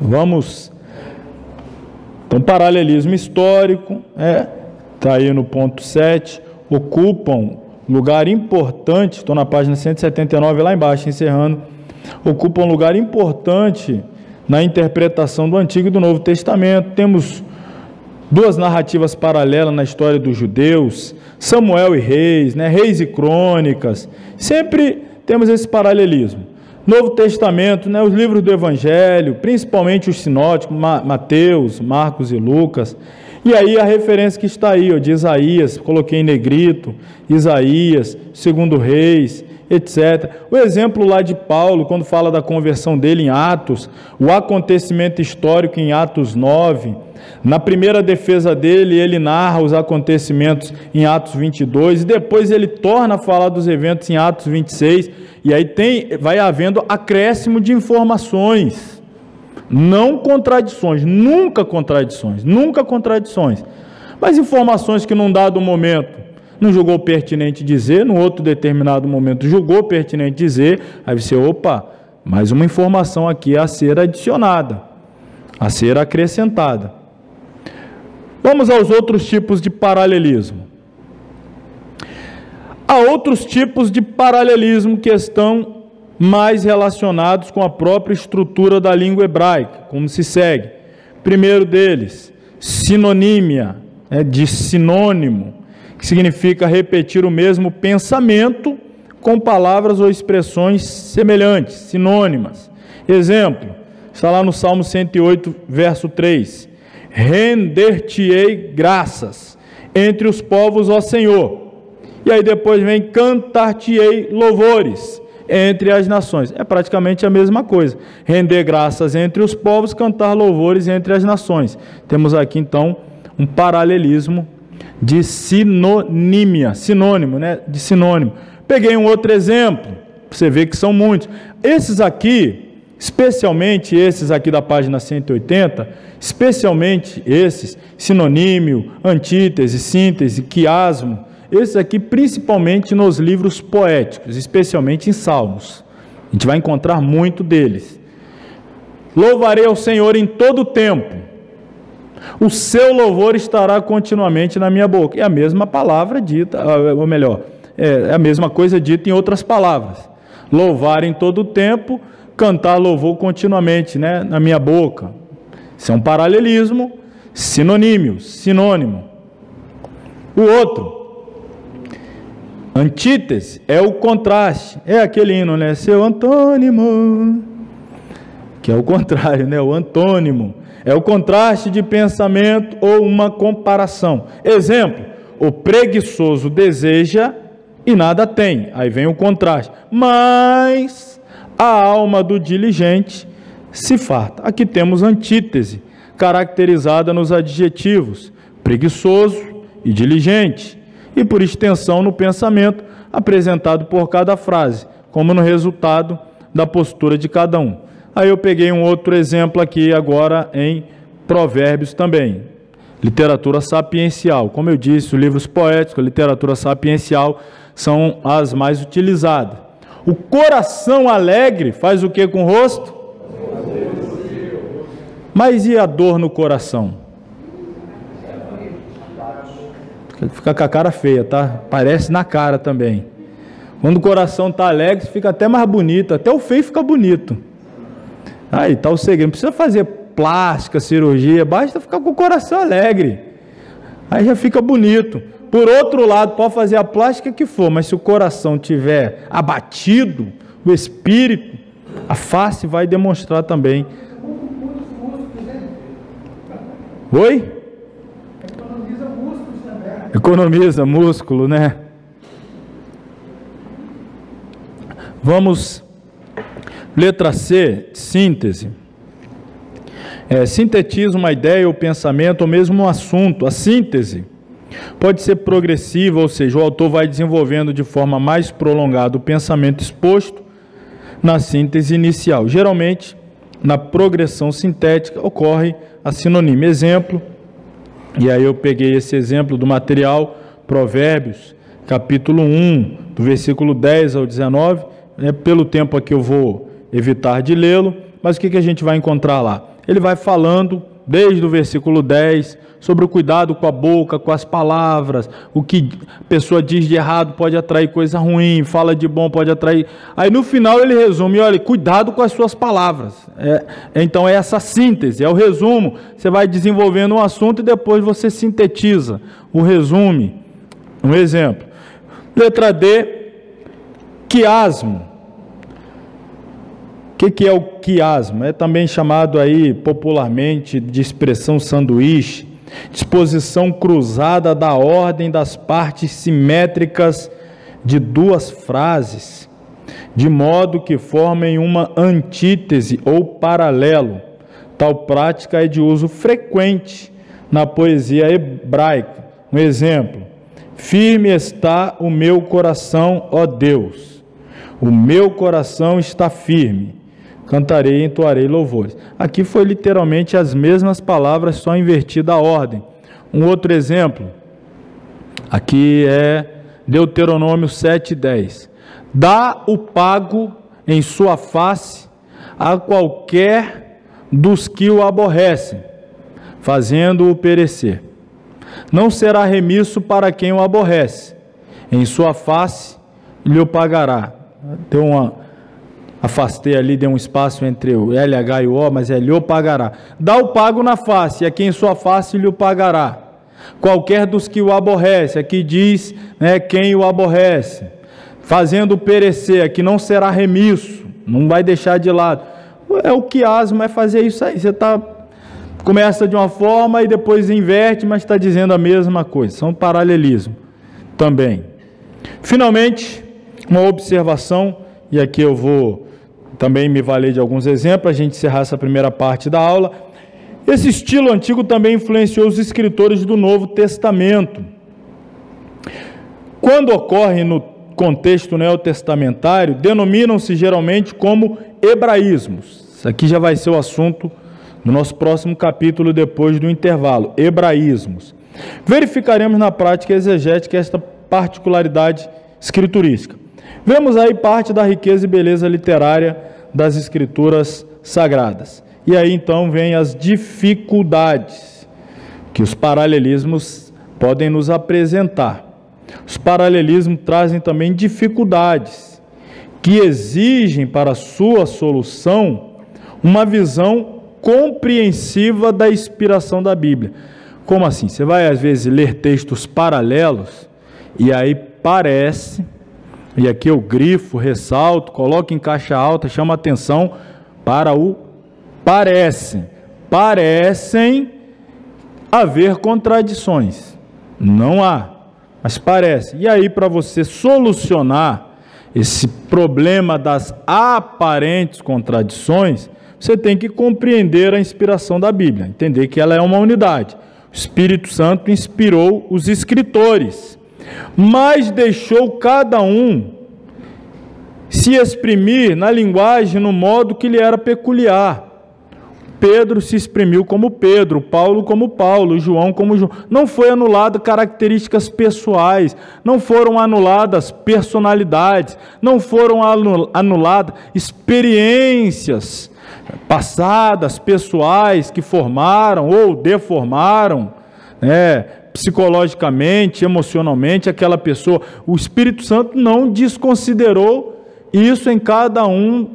Vamos. Então, paralelismo histórico, está aí no ponto 7, ocupam lugar importante, estou na página 179, lá embaixo, encerrando, ocupam lugar importante na interpretação do Antigo e do Novo Testamento. Temos duas narrativas paralelas na história dos judeus, Samuel e Reis, Reis e Crônicas, sempre temos esse paralelismo. Novo Testamento, os livros do Evangelho, principalmente os sinóticos, Mateus, Marcos e Lucas, e aí a referência que está aí, de Isaías, coloquei em negrito, Isaías, 2 Reis, etc. O exemplo lá de Paulo, quando fala da conversão dele em Atos, o acontecimento histórico em Atos 9, na primeira defesa dele, ele narra os acontecimentos em Atos 22, e depois ele torna a falar dos eventos em Atos 26, e aí vai havendo acréscimo de informações, não contradições, nunca contradições, mas informações que num dado momento não julgou pertinente dizer, num outro determinado momento julgou pertinente dizer, aí você, mais uma informação aqui a ser adicionada, a ser acrescentada. Vamos aos outros tipos de paralelismo. Há outros tipos de paralelismo que estão mais relacionados com a própria estrutura da língua hebraica, como se segue. Primeiro deles, sinonímia, de sinônimo, que significa repetir o mesmo pensamento com palavras ou expressões semelhantes, sinônimas. Exemplo, está lá no Salmo 108, verso 3. Render-te-ei graças entre os povos, ó Senhor. E aí depois vem cantar-te-ei louvores entre as nações. É praticamente a mesma coisa. Render graças entre os povos, cantar louvores entre as nações. Temos aqui então um paralelismo de sinonímia, sinônimo, de sinônimo. Peguei um outro exemplo, você vê que são muitos. Esses aqui, especialmente esses aqui da página 180, especialmente esses, sinonímio, antítese, síntese, quiasmo, esses aqui principalmente nos livros poéticos, especialmente em Salmos. A gente vai encontrar muito deles. Louvarei ao Senhor em todo o tempo. O seu louvor estará continuamente na minha boca. É a mesma palavra dita, ou melhor, é a mesma coisa dita em outras palavras. Louvar em todo o tempo, cantar louvor continuamente, na minha boca. Isso é um paralelismo, sinônimo. O outro, antítese, é o contraste, é aquele hino, seu antônimo, que é o contrário, o antônimo, é o contraste de pensamento ou uma comparação. Exemplo, o preguiçoso deseja e nada tem, aí vem o contraste, mas a alma do diligente se farta. Aqui temos antítese, caracterizada nos adjetivos preguiçoso e diligente, e por extensão no pensamento apresentado por cada frase, como no resultado da postura de cada um. Aí eu peguei um outro exemplo aqui agora em Provérbios também, literatura sapiencial. Como eu disse, os livros poéticos, a literatura sapiencial são as mais utilizadas. O coração alegre faz o que com o rosto? Mas e a dor no coração? Fica com a cara feia, tá? Parece na cara também. Quando o coração está alegre, fica até mais bonito, até o feio fica bonito. Aí está o segredo, não precisa fazer plástica, cirurgia, basta ficar com o coração alegre. Aí já fica bonito. Por outro lado, pode fazer a plástica que for, mas se o coração tiver abatido, o espírito, a face vai demonstrar também. Oi? Economiza músculo também. Economiza músculo, né? Vamos, letra C, síntese. Sintetiza uma ideia ou pensamento ou mesmo um assunto. A síntese pode ser progressiva, ou seja, o autor vai desenvolvendo de forma mais prolongada o pensamento exposto na síntese inicial. Geralmente, na progressão sintética, ocorre a sinonímia. Exemplo, e aí eu peguei esse exemplo do material, Provérbios, capítulo 1, do versículo 10 ao 19, pelo tempo aqui eu vou evitar de lê-lo, mas o que a gente vai encontrar lá? Ele vai falando, desde o versículo 10, sobre o cuidado com a boca, com as palavras, o que a pessoa diz de errado pode atrair coisa ruim, fala de bom pode atrair... Aí no final ele resume, olha, cuidado com as suas palavras. Então é essa síntese, é o resumo. Você vai desenvolvendo um assunto e depois você sintetiza o resume. Um exemplo. Letra D, quiasmo. O que é o quiasmo? É também chamado aí popularmente de expressão sanduíche, disposição cruzada da ordem das partes simétricas de duas frases, de modo que formem uma antítese ou paralelo. Tal prática é de uso frequente na poesia hebraica. Um exemplo: firme está o meu coração, ó Deus, o meu coração está firme. Cantarei e entoarei louvores. Aqui foi literalmente as mesmas palavras, só invertida a ordem. Um outro exemplo, aqui é Deuteronômio 7:10. Dá o pago em sua face a qualquer dos que o aborrecem, fazendo-o perecer. Não será remisso para quem o aborrece, em sua face lhe o pagará. Tem afastei ali, dei um espaço entre o LH e o O, mas é lhe o pagará. Dá o pago na face, a quem em sua face lhe o pagará. Qualquer dos que o aborrece, aqui diz quem o aborrece, fazendo perecer, aqui não será remisso, não vai deixar de lado. O quiasmo é fazer isso aí, você começa de uma forma e depois inverte, mas está dizendo a mesma coisa, são paralelismo também. Finalmente, uma observação, e aqui eu vou também me valer de alguns exemplos, para a gente encerrar essa primeira parte da aula. Esse estilo antigo também influenciou os escritores do Novo Testamento. Quando ocorre no contexto neotestamentário, denominam-se geralmente como hebraísmos. Isso aqui já vai ser o assunto do nosso próximo capítulo, depois do intervalo, hebraísmos. Verificaremos na prática exegética esta particularidade escriturística. Vemos aí parte da riqueza e beleza literária das escrituras sagradas. E aí então vem as dificuldades que os paralelismos podem nos apresentar. Os paralelismos trazem também dificuldades que exigem para sua solução uma visão compreensiva da inspiração da Bíblia. Como assim? Você vai às vezes ler textos paralelos e aí parece... E aqui eu grifo, ressalto, coloco em caixa alta, chamo a atenção para o parecem. Parecem haver contradições. Não há, mas parece. E aí, para você solucionar esse problema das aparentes contradições, você tem que compreender a inspiração da Bíblia, entender que ela é uma unidade. O Espírito Santo inspirou os escritores, mas deixou cada um se exprimir na linguagem, no modo que lhe era peculiar. Pedro se exprimiu como Pedro, Paulo como Paulo, João como João. Não foi anulado características pessoais, não foram anuladas personalidades, não foram anuladas experiências passadas, pessoais, que formaram ou deformaram, psicologicamente, emocionalmente, aquela pessoa. O Espírito Santo não desconsiderou isso em cada um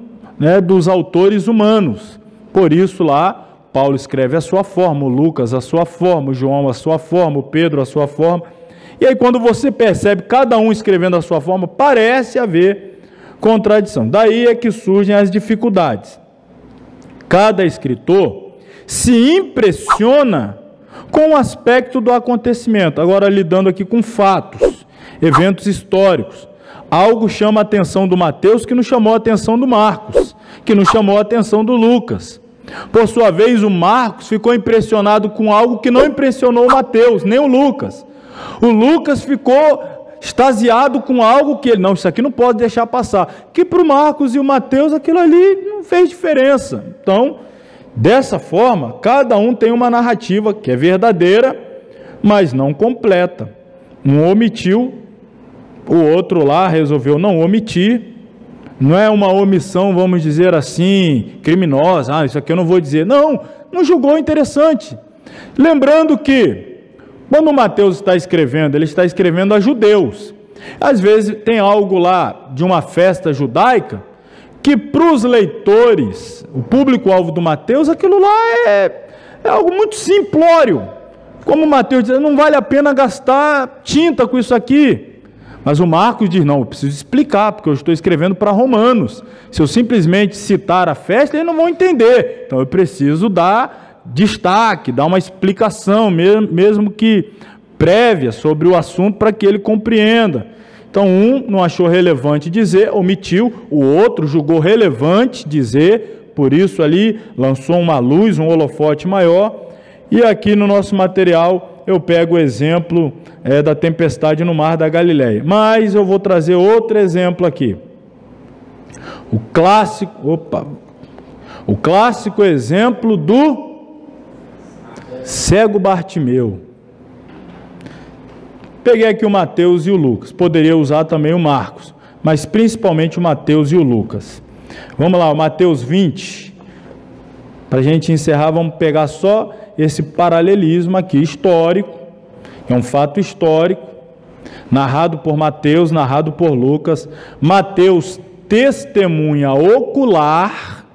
dos autores humanos. Por isso lá, Paulo escreve a sua forma, o Lucas a sua forma, o João a sua forma, o Pedro a sua forma. E aí quando você percebe cada um escrevendo a sua forma, parece haver contradição. Daí é que surgem as dificuldades. Cada escritor se impressiona com o aspecto do acontecimento, agora lidando aqui com fatos, eventos históricos. Algo chama a atenção do Mateus que não chamou a atenção do Marcos, que não chamou a atenção do Lucas. Por sua vez, o Marcos ficou impressionado com algo que não impressionou o Mateus, nem o Lucas. O Lucas ficou extasiado com algo que ele, não, isso aqui não pode deixar passar. Que para o Marcos e o Mateus aquilo ali não fez diferença. Então, dessa forma, cada um tem uma narrativa que é verdadeira, mas não completa. Um omitiu, o outro lá resolveu não omitir. Não é uma omissão, vamos dizer assim, criminosa. Isso aqui eu não vou dizer. Não julgou interessante. Lembrando que, quando Mateus está escrevendo, ele está escrevendo a judeus. Às vezes tem algo lá de uma festa judaica, que para os leitores, o público-alvo do Mateus, aquilo lá é algo muito simplório. Como Mateus diz, não vale a pena gastar tinta com isso aqui. Mas o Marcos diz, não, eu preciso explicar, porque eu estou escrevendo para romanos. Se eu simplesmente citar a festa, eles não vão entender. Então eu preciso dar destaque, dar uma explicação, mesmo que prévia, sobre o assunto, para que ele compreenda. Então um não achou relevante dizer, omitiu, o outro julgou relevante dizer, por isso ali lançou uma luz, um holofote maior. E aqui no nosso material eu pego o exemplo da tempestade no mar da Galileia. Mas eu vou trazer outro exemplo aqui. O clássico exemplo do cego Bartimeu. Peguei aqui o Mateus e o Lucas. Poderia usar também o Marcos, mas principalmente o Mateus e o Lucas. Vamos lá, o Mateus 20. Para a gente encerrar, vamos pegar só esse paralelismo aqui histórico. É um fato histórico, narrado por Mateus, narrado por Lucas. Mateus, testemunha ocular.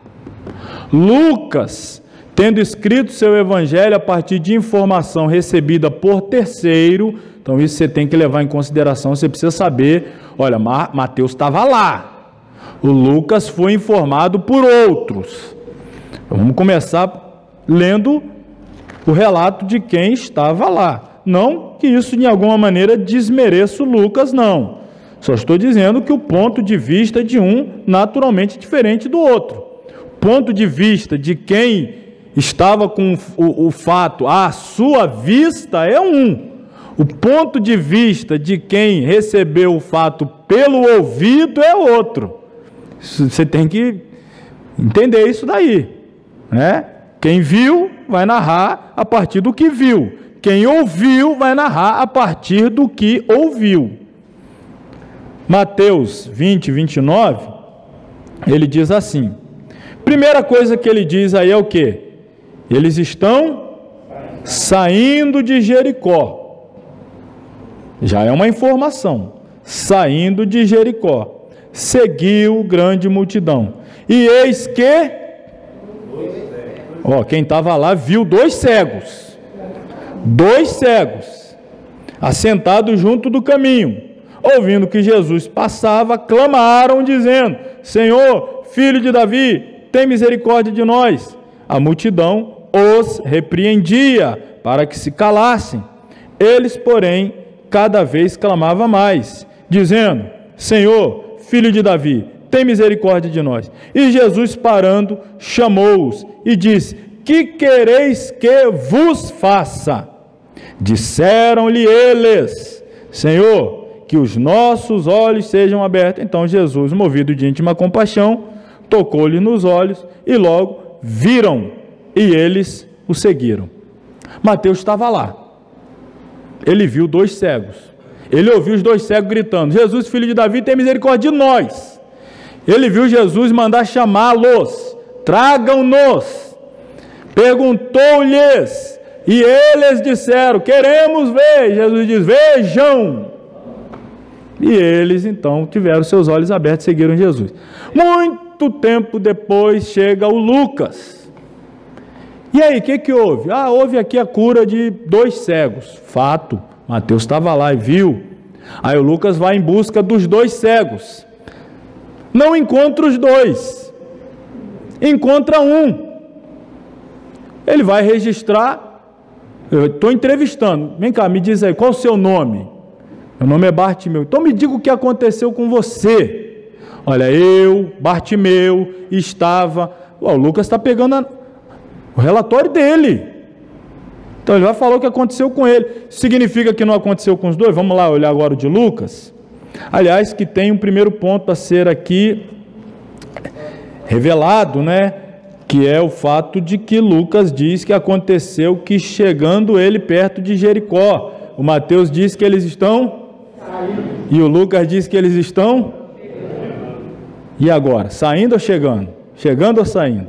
Lucas, tendo escrito seu evangelho a partir de informação recebida por terceiro. Então isso você tem que levar em consideração, você precisa saber, olha, Mateus estava lá. O Lucas foi informado por outros. Então, vamos começar lendo o relato de quem estava lá. Não que isso de alguma maneira desmereça o Lucas, não. Só estou dizendo que o ponto de vista de um naturalmente diferente do outro. O ponto de vista de quem estava com o fato à sua vista é um. O ponto de vista de quem recebeu o fato pelo ouvido é outro. Você tem que entender isso daí, né? Quem viu vai narrar a partir do que viu. Quem ouviu vai narrar a partir do que ouviu. Mateus 20, 29, ele diz assim. Primeira coisa que ele diz aí é o quê? Eles estão saindo de Jericó. Já é uma informação. Saindo de Jericó. Seguiu grande multidão. E eis que... quem estava lá viu dois cegos, assentados junto do caminho, ouvindo que Jesus passava, clamaram dizendo, Senhor, filho de Davi, tem misericórdia de nós. A multidão os repreendia para que se calassem. Eles, porém, cada vez clamavam mais, dizendo, Senhor, filho de Davi, tem misericórdia de nós. E Jesus, parando, chamou-os e disse, que quereis que vos faça? Disseram-lhe eles, Senhor, que os nossos olhos sejam abertos. Então Jesus, movido de íntima compaixão, tocou-lhe nos olhos e logo viram, e eles o seguiram. Mateus estava lá. Ele viu dois cegos. Ele ouviu os dois cegos gritando, Jesus, filho de Davi, tem misericórdia de nós. Ele viu Jesus mandar chamá-los, tragam-nos. Perguntou-lhes, e eles disseram, queremos ver. Jesus diz, vejam. E eles então tiveram seus olhos abertos e seguiram Jesus. Muito tempo depois chega o Lucas. E aí, o que houve? Houve aqui a cura de dois cegos. Fato, Mateus estava lá e viu. Aí o Lucas vai em busca dos dois cegos. Não encontra os dois. Encontra um. Ele vai registrar Eu estou entrevistando. Vem cá, me diz aí, qual o seu nome? Meu nome é Bartimeu. Então me diga o que aconteceu com você. Olha, eu, Bartimeu, estava... O Lucas está pegando o relatório dele. Então ele vai falar o que aconteceu com ele. Significa que não aconteceu com os dois? Vamos lá olhar agora o de Lucas. Aliás, que tem um primeiro ponto a ser aqui revelado, né? Que é o fato de que Lucas diz que aconteceu que chegando ele perto de Jericó. O Mateus diz que eles estão... E o Lucas diz que eles estão... E agora? Saindo ou chegando? Chegando ou saindo?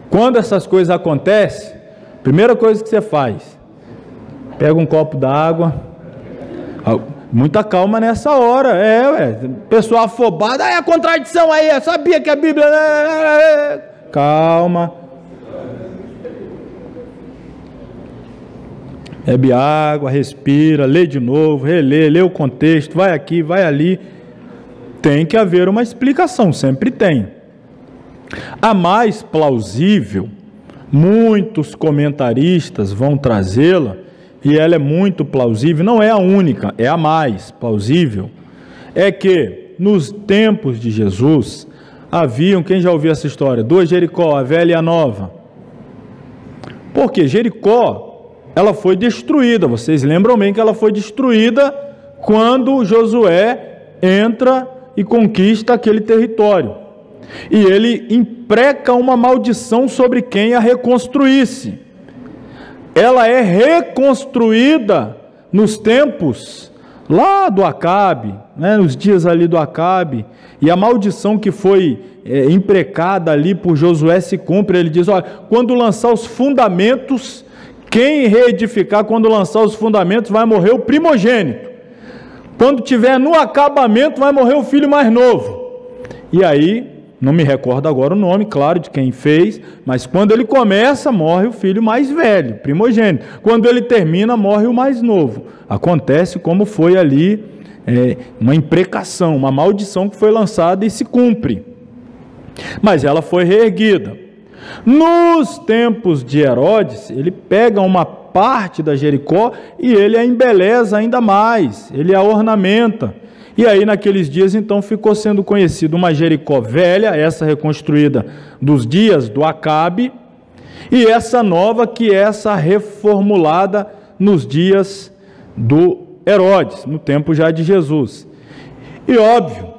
Quando essas coisas acontecem, primeira coisa que você faz, pega um copo d'água, muita calma nessa hora, pessoal afobado, é a contradição aí, eu sabia que a Bíblia... Calma. Bebe água, respira, lê de novo, relê, lê o contexto, vai aqui, vai ali. Tem que haver uma explicação, sempre tem. A mais plausível, muitos comentaristas vão trazê-la, e ela é muito plausível, não é a única, é a mais plausível, é que nos tempos de Jesus, haviam, quem já ouviu essa história, duas Jericó, a velha e a nova. Porque Jericó, ela foi destruída, vocês lembram bem que ela foi destruída quando Josué entra e conquista aquele território. E ele impreca uma maldição sobre quem a reconstruísse. Ela é reconstruída nos tempos lá do Acabe, né, nos dias ali do Acabe, e a maldição que foi imprecada ali por Josué se cumpre. Ele diz, olha, quando lançar os fundamentos, quem reedificar, quando lançar os fundamentos, vai morrer o primogênito. Quando tiver no acabamento, vai morrer o filho mais novo. E aí, não me recordo agora o nome, claro, de quem fez, mas quando ele começa, morre o filho mais velho, primogênito. Quando ele termina, morre o mais novo. Acontece como foi ali uma imprecação, uma maldição que foi lançada e se cumpre. Mas ela foi reerguida. Nos tempos de Herodes, ele pega uma parte da Jericó e ele a embeleza ainda mais, ele a ornamenta. E aí naqueles dias então ficou sendo conhecido uma Jericó velha, essa reconstruída dos dias do Acabe, e essa nova que é essa reformulada nos dias do Herodes, no tempo já de Jesus. E óbvio,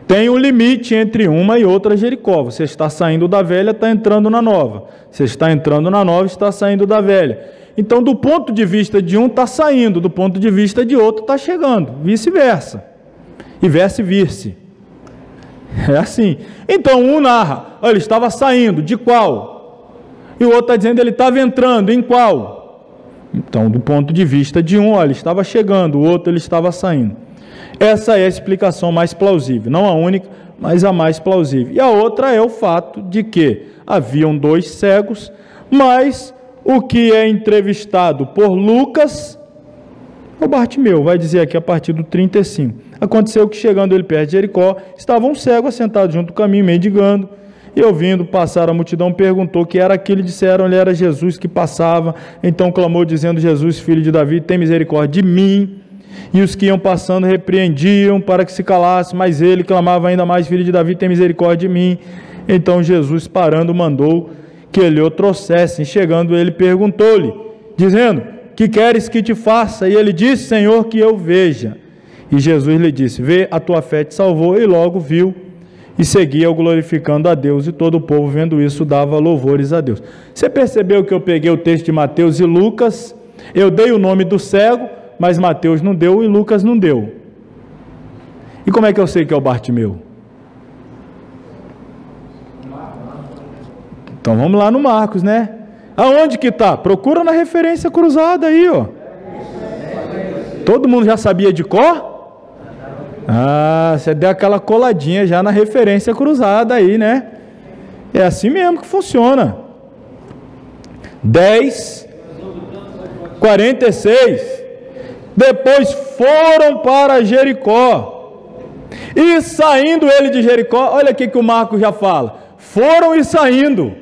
tem um limite entre uma e outra Jericó. Você está saindo da velha, está entrando na nova. Você está entrando na nova, está saindo da velha. Então, do ponto de vista de um, está saindo. Do ponto de vista de outro, está chegando. Vice-versa. E vice-versa. É assim. Então, um narra, olha, ele estava saindo. De qual? E o outro está dizendo, ele estava entrando. Em qual? Então, do ponto de vista de um, olha, ele estava chegando. O outro, ele estava saindo. Essa é a explicação mais plausível, não a única, mas a mais plausível. E a outra é o fato de que haviam dois cegos, mas o que é entrevistado por Lucas, o Bartimeu, vai dizer aqui a partir do 35. Aconteceu que chegando ele perto de Jericó, estava um cego assentado junto do caminho, mendigando, e ouvindo passar a multidão, perguntou que era aquele, disseram-lhe era Jesus que passava, então clamou dizendo, Jesus, filho de Davi, tem misericórdia de mim. E os que iam passando repreendiam para que se calasse, mas ele clamava ainda mais, filho de Davi, tem misericórdia de mim. Então Jesus, parando, mandou que ele o trouxessem. Chegando ele, perguntou-lhe, dizendo, que queres que te faça? E ele disse, Senhor, que eu veja. E Jesus lhe disse, vê, a tua fé te salvou. E logo viu e seguia glorificando a Deus. E todo o povo, vendo isso, dava louvores a Deus. Você percebeu que eu peguei o texto de Mateus e Lucas? Eu dei o nome do cego, mas Mateus não deu e Lucas não deu. E como é que eu sei que é o Bartimeu? Então vamos lá no Marcos, né? Aonde que está? Procura na referência cruzada aí, ó. Todo mundo já sabia de cor? Ah, você deu aquela coladinha já na referência cruzada aí, né? É assim mesmo que funciona. 10:46. Depois foram para Jericó. E saindo ele de Jericó, olha aqui que o Marcos já fala. Foram e saindo.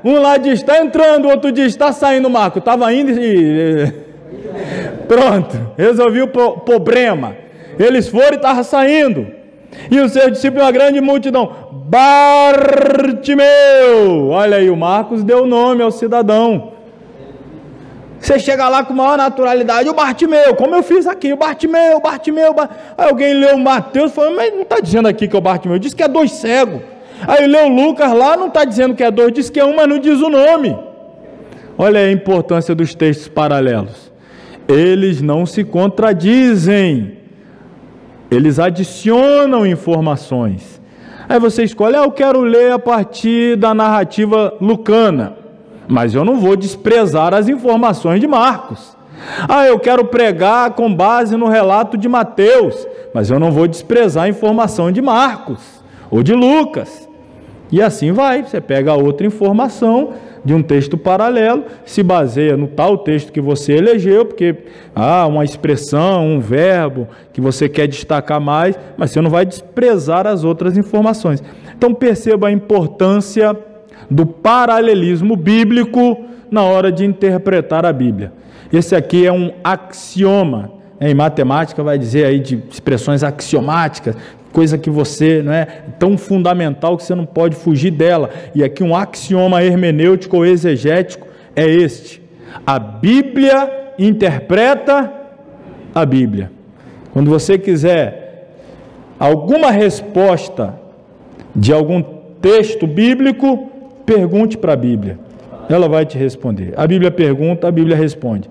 Um lá diz, está entrando, o outro diz, está saindo, Marco. Estava indo e... Pronto, resolvi o problema. Eles foram e estavam saindo. E os seus discípulos, uma grande multidão. Bartimeu! Olha aí, o Marcos deu o nome ao cidadão. Você chega lá com maior naturalidade, o Bartimeu, como eu fiz aqui, o Bartimeu. Aí alguém leu Mateus e falou, mas não está dizendo aqui que é o Bartimeu, diz que é 2 cegos. Aí leu Lucas lá, não está dizendo que é 2, diz que é 1, mas não diz o nome. Olha a importância dos textos paralelos. Eles não se contradizem, eles adicionam informações. Aí você escolhe, eu quero ler a partir da narrativa lucana, mas eu não vou desprezar as informações de Marcos. Eu quero pregar com base no relato de Mateus, mas eu não vou desprezar a informação de Marcos ou de Lucas. E assim vai, você pega outra informação de um texto paralelo, se baseia no tal texto que você elegeu, porque uma expressão, um verbo que você quer destacar mais, mas você não vai desprezar as outras informações. Então perceba a importância do paralelismo bíblico na hora de interpretar a Bíblia. Esse aqui é um axioma, em matemática vai dizer aí de expressões axiomáticas, coisa que você, não é tão fundamental que você não pode fugir dela. E aqui um axioma hermenêutico ou exegético é este: a Bíblia interpreta a Bíblia. Quando você quiser alguma resposta de algum texto bíblico, pergunte para a Bíblia, ela vai te responder. A Bíblia pergunta, a Bíblia responde.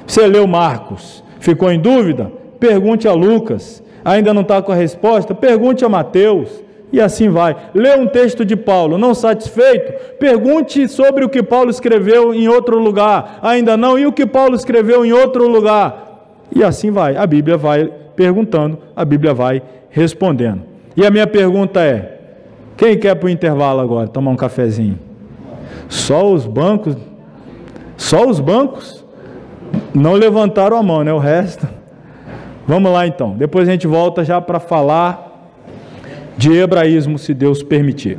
Você leu Marcos, ficou em dúvida? Pergunte a Lucas. Ainda não está com a resposta? Pergunte a Mateus, e assim vai. Lê um texto de Paulo, não satisfeito? Pergunte sobre o que Paulo escreveu em outro lugar. Ainda não? E o que Paulo escreveu em outro lugar? E assim vai. A Bíblia vai perguntando, a Bíblia vai respondendo. E a minha pergunta é: quem quer para o intervalo agora tomar um cafezinho? Só os bancos não levantaram a mão, né? O resto... Vamos lá então, depois a gente volta já para falar de hebraísmo, se Deus permitir.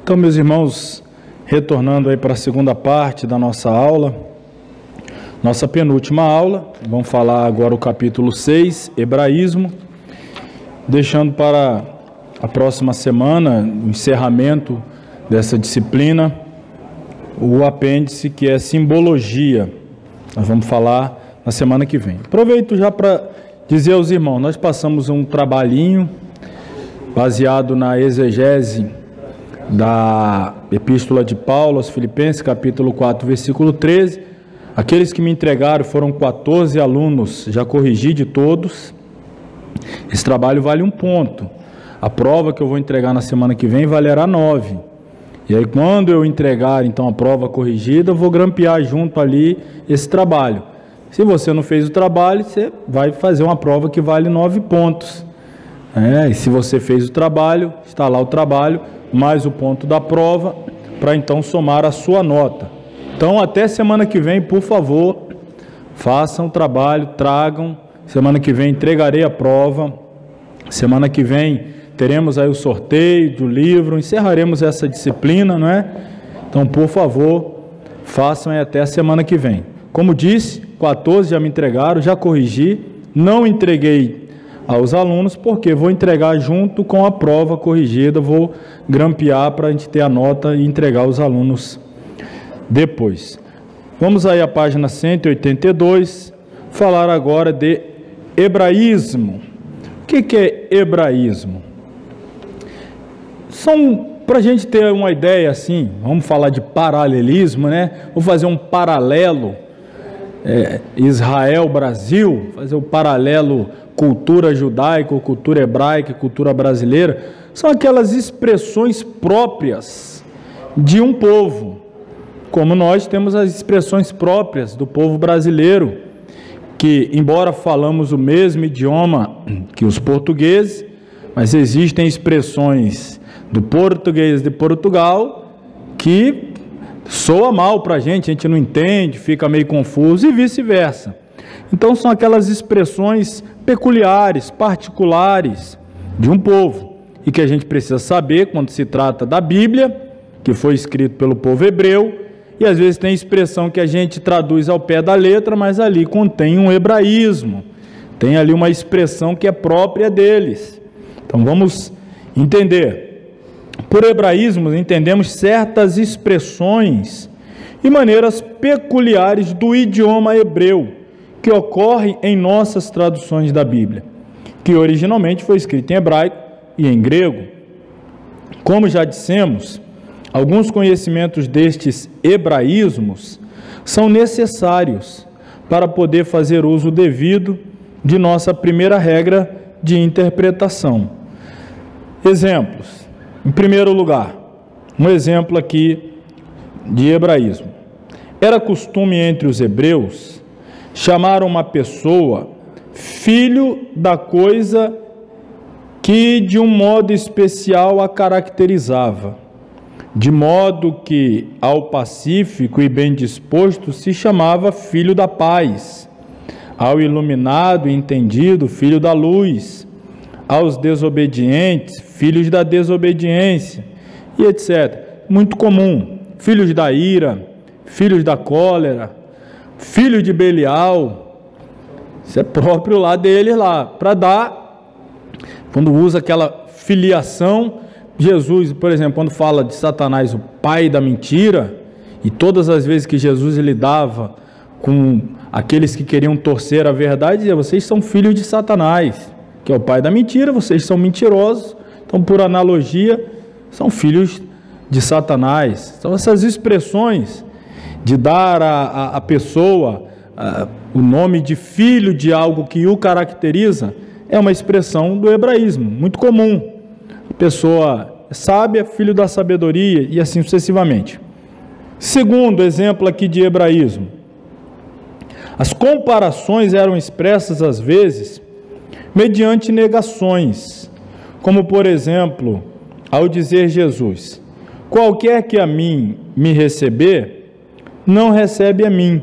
Então, meus irmãos, retornando aí para a segunda parte da nossa aula, nossa penúltima aula, vamos falar agora o capítulo 6, hebraísmo, deixando para a próxima semana, o encerramento dessa disciplina, o apêndice que é simbologia. Nós vamos falar na semana que vem. Aproveito já para dizer aos irmãos, nós passamos um trabalhinho baseado na exegese da Epístola de Paulo aos Filipenses, capítulo 4, versículo 13. Aqueles que me entregaram foram 14 alunos, já corrigi de todos. Esse trabalho vale 1 ponto. A prova que eu vou entregar na semana que vem valerá 9. E aí quando eu entregar então a prova corrigida, eu vou grampear junto ali esse trabalho. Se você não fez o trabalho, você vai fazer uma prova que vale 9 pontos. E se você fez o trabalho, está lá o trabalho, mais o ponto da prova, para então somar a sua nota. Então, até semana que vem, por favor, façam o trabalho, tragam. Semana que vem entregarei a prova. Semana que vem teremos aí o sorteio do livro, encerraremos essa disciplina, não é? Então, por favor, façam aí até a semana que vem. Como disse, 14 já me entregaram, já corrigi, não entreguei aos alunos, porque vou entregar junto com a prova corrigida, vou grampear para a gente ter a nota e entregar aos alunos depois. Vamos aí à página 182, falar agora de hebraísmo. O que é hebraísmo? Para a gente ter uma ideia assim, vamos falar de paralelismo, né? Vou fazer um paralelo Israel-Brasil, fazer o paralelo cultura judaica, cultura hebraica, cultura brasileira, são aquelas expressões próprias de um povo, como nós temos as expressões próprias do povo brasileiro, que embora falamos o mesmo idioma que os portugueses, mas existem expressões do português de Portugal que soa mal para a gente não entende, fica meio confuso e vice-versa. Então são aquelas expressões peculiares, particulares de um povo. e que a gente precisa saber quando se trata da Bíblia, que foi escrito pelo povo hebreu, e às vezes tem expressão que a gente traduz ao pé da letra, mas ali contém um hebraísmo, tem ali uma expressão que é própria deles. Então vamos entender. Por hebraísmo entendemos certas expressões e maneiras peculiares do idioma hebreu que ocorrem em nossas traduções da Bíblia, que originalmente foi escrito em hebraico e em grego. Como já dissemos, alguns conhecimentos destes hebraísmos são necessários para poder fazer uso devido de nossa primeira regra de interpretação. Exemplos. Em primeiro lugar, um exemplo aqui de hebraísmo. Era costume entre os hebreus chamar uma pessoa filho da coisa que de um modo especial a caracterizava, de modo que ao pacífico e bem disposto se chamava filho da paz, ao iluminado e entendido, filho da luz, aos desobedientes, filhos da desobediência, e etc. Muito comum, filhos da ira, filhos da cólera, filho de Belial, isso é próprio lá deles lá, para dar, quando usa aquela filiação. Jesus, por exemplo, quando fala de Satanás, o pai da mentira, e todas as vezes que Jesus lidava com aqueles que queriam torcer a verdade, dizia: vocês são filhos de Satanás, que é o pai da mentira, vocês são mentirosos, então por analogia, são filhos de Satanás. Então essas expressões de dar à pessoa o nome de filho de algo que o caracteriza, é uma expressão do hebraísmo, muito comum. A pessoa sábia, filho da sabedoria, e assim sucessivamente. Segundo exemplo aqui de hebraísmo, as comparações eram expressas às vezes mediante negações, como por exemplo, ao dizer Jesus: qualquer que a mim me receber, não recebe a mim,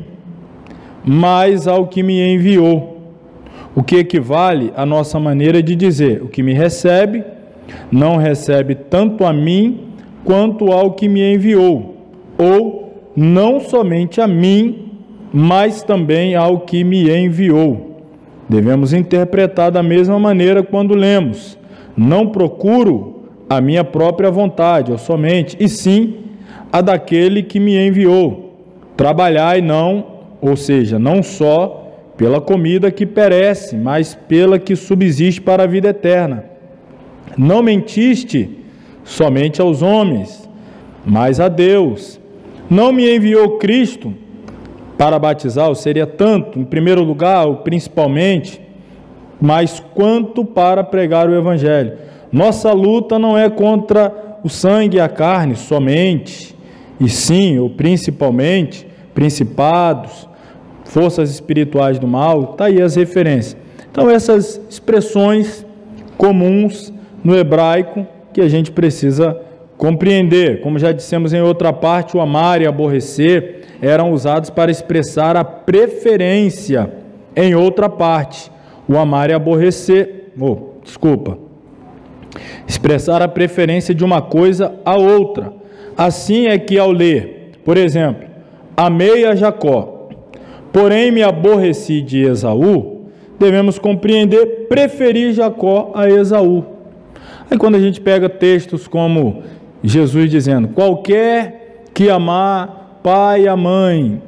mas ao que me enviou, o que equivale à nossa maneira de dizer: o que me recebe, não recebe tanto a mim quanto ao que me enviou, ou não somente a mim, mas também ao que me enviou. Devemos interpretar da mesma maneira quando lemos: não procuro a minha própria vontade, ou somente, e sim a daquele que me enviou. Trabalhai não, ou seja, não só pela comida que perece, mas pela que subsiste para a vida eterna. Não mentiste somente aos homens, mas a Deus. Não me enviou Cristo para batizar, ou seria tanto, em primeiro lugar, ou principalmente, mas quanto para pregar o Evangelho. Nossa luta não é contra o sangue e a carne somente, e sim, ou principalmente, principados, forças espirituais do mal. Está aí as referências. Então essas expressões comuns no hebraico que a gente precisa compreender. Como já dissemos em outra parte, o amar e aborrecer eram usados para expressar a preferência em outra parte. O amar e aborrecer, expressar a preferência de uma coisa a outra. Assim é que ao ler, por exemplo, amei a Jacó, porém me aborreci de Esaú, devemos compreender preferir Jacó a Esaú. Aí quando a gente pega textos como Jesus dizendo: qualquer que amar pai e a mãe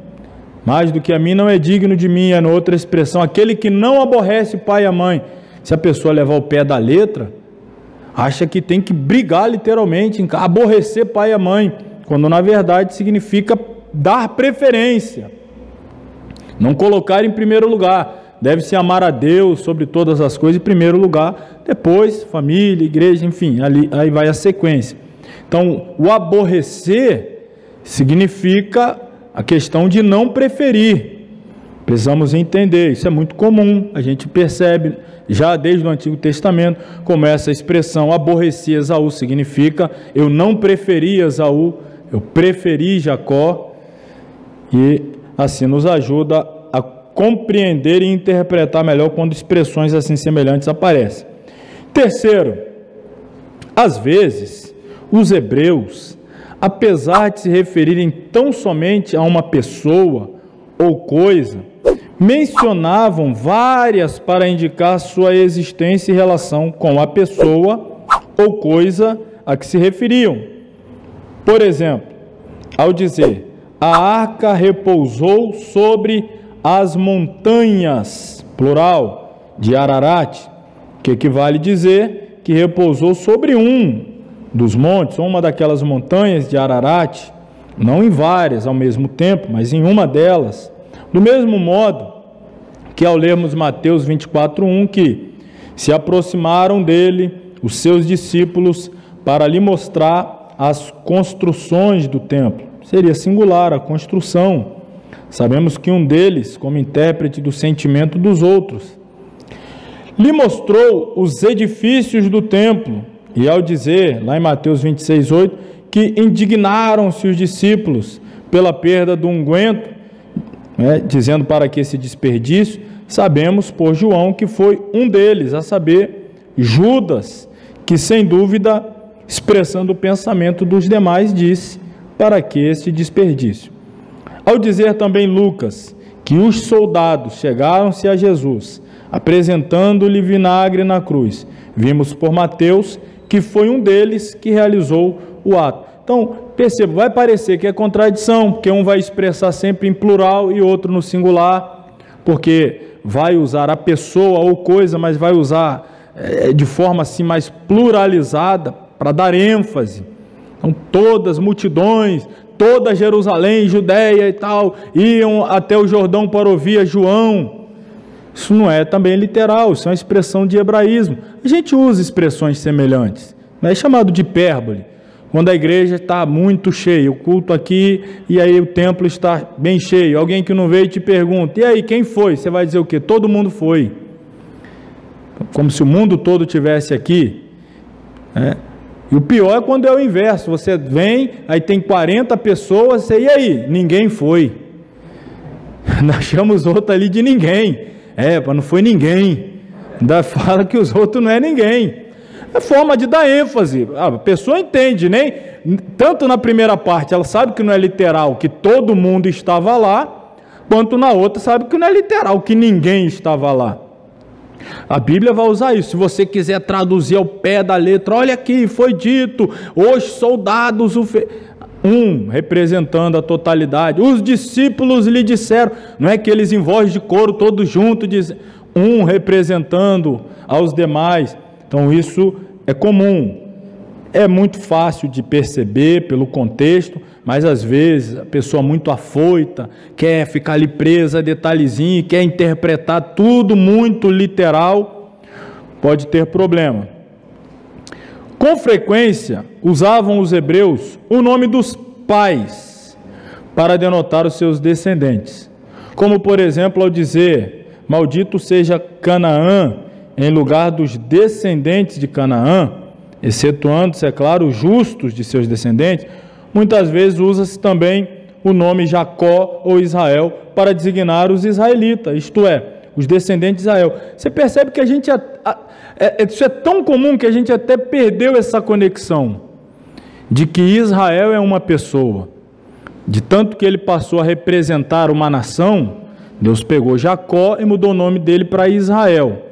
mais do que a mim não é digno de mim, é na outra expressão, aquele que não aborrece pai e a mãe. Se a pessoa levar o pé da letra, acha que tem que brigar literalmente, aborrecer pai e a mãe, quando na verdade significa dar preferência, não colocar em primeiro lugar. Deve-se amar a Deus sobre todas as coisas em primeiro lugar, depois família, igreja, enfim, aí vai a sequência. Então, o aborrecer significa a questão de não preferir. Precisamos entender, isso é muito comum, a gente percebe já desde o Antigo Testamento, como essa expressão aborrecer Esaú significa eu não preferi Esaú, eu preferi Jacó, e assim nos ajuda a compreender e interpretar melhor quando expressões assim semelhantes aparecem. Terceiro, Às vezes, os hebreus, apesar de se referirem tão somente a uma pessoa ou coisa, mencionavam várias para indicar sua existência e relação com a pessoa ou coisa a que se referiam. Por exemplo, ao dizer, a arca repousou sobre as montanhas, plural, de Ararat, que equivale a dizer que repousou sobre um dos montes, ou uma daquelas montanhas de Ararat, não em várias ao mesmo tempo, mas em uma delas. Do mesmo modo que ao lermos Mateus 24:1, que se aproximaram dele os seus discípulos para lhe mostrar as construções do templo. Seria singular a construção. Sabemos que um deles, como intérprete do sentimento dos outros, lhe mostrou os edifícios do templo, e ao dizer, lá em Mateus 26:8, que indignaram-se os discípulos pela perda do unguento, dizendo para que esse desperdício, sabemos por João que foi um deles, a saber, Judas, que sem dúvida, expressando o pensamento dos demais, disse, para que esse desperdício. Ao dizer também Lucas que os soldados chegaram-se a Jesus, apresentando-lhe vinagre na cruz, vimos por Mateus que foi um deles que realizou o ato. Então, perceba, vai parecer que é contradição, porque um vai expressar sempre em plural e outro no singular, porque vai usar a pessoa ou coisa, mas vai usar de forma assim mais pluralizada, para dar ênfase. Então, todas as multidões, toda Jerusalém, Judéia e tal, iam até o Jordão para ouvir a João. Isso não é também literal, isso é uma expressão de hebraísmo. A gente usa expressões semelhantes, é chamado de hipérbole. Quando a igreja está muito cheia, o culto aqui, e aí o templo está bem cheio, alguém que não veio te pergunta, e aí, quem foi? Você vai dizer o quê? Todo mundo foi. Como se o mundo todo tivesse aqui. E o pior é quando é o inverso, você vem, aí tem 40 pessoas, e aí? Ninguém foi. Nós chamamos outro ali de ninguém. Não foi ninguém. Ainda fala que os outros não é ninguém. É forma de dar ênfase. A pessoa entende, nem tanto na primeira parte, ela sabe que não é literal, que todo mundo estava lá, quanto na outra sabe que não é literal, que ninguém estava lá. A Bíblia vai usar isso. Se você quiser traduzir ao pé da letra, olha aqui, foi dito, os soldados representando a totalidade, os discípulos lhe disseram, não é que eles em voz de coro todos juntos dizem, representando aos demais. Então isso é comum, é muito fácil de perceber pelo contexto, mas às vezes a pessoa muito afoita, quer ficar ali presa a detalhezinho, quer interpretar tudo muito literal, pode ter problema. Com frequência usavam os hebreus o nome dos pais para denotar os seus descendentes, como por exemplo ao dizer, maldito seja Canaã, em lugar dos descendentes de Canaã, excetuando-se, é claro, os justos de seus descendentes, muitas vezes usa-se também o nome Jacó ou Israel para designar os israelitas, isto é, os descendentes de Israel. Você percebe que a gente, isso é tão comum que a gente até perdeu essa conexão de que Israel é uma pessoa, de tanto que ele passou a representar uma nação, Deus pegou Jacó e mudou o nome dele para Israel.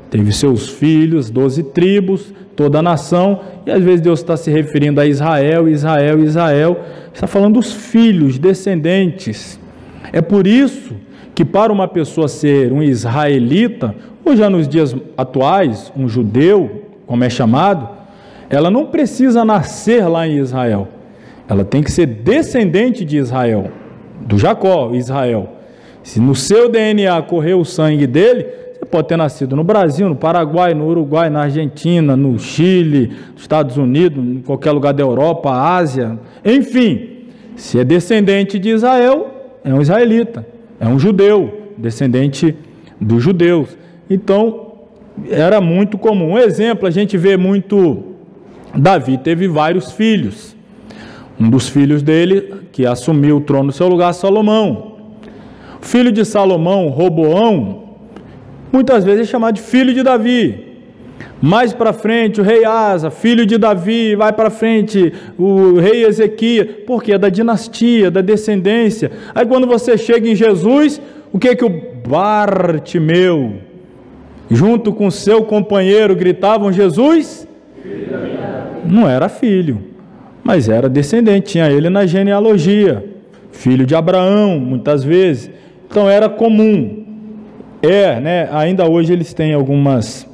Teve seus filhos, 12 tribos, toda a nação, e às vezes Deus está se referindo a Israel, Israel, Israel, está falando dos filhos, descendentes. É por isso que para uma pessoa ser um israelita, ou já nos dias atuais, um judeu, como é chamado, ela não precisa nascer lá em Israel, ela tem que ser descendente de Israel, do Jacó, Israel. Se no seu DNA correr o sangue dele, você pode ter nascido no Brasil, no Paraguai, no Uruguai, na Argentina, no Chile, nos Estados Unidos, em qualquer lugar da Europa, Ásia, enfim. Se é descendente de Israel, é um israelita, é um judeu, descendente dos judeus. Então, era muito comum. Um exemplo, a gente vê muito, Davi teve vários filhos. Um dos filhos dele, que assumiu o trono no seu lugar, Salomão. O filho de Salomão, Roboão, muitas vezes é chamado de filho de Davi, Mais para frente, o rei Asa, filho de Davi, vai para frente, o rei Ezequias, porque é da dinastia, da descendência. Aí quando você chega em Jesus, o que o Bartimeu, junto com seu companheiro, gritavam: Jesus? Não era filho, mas era descendente, tinha ele na genealogia, filho de Abraão, muitas vezes. Então era comum. Ainda hoje eles têm algumas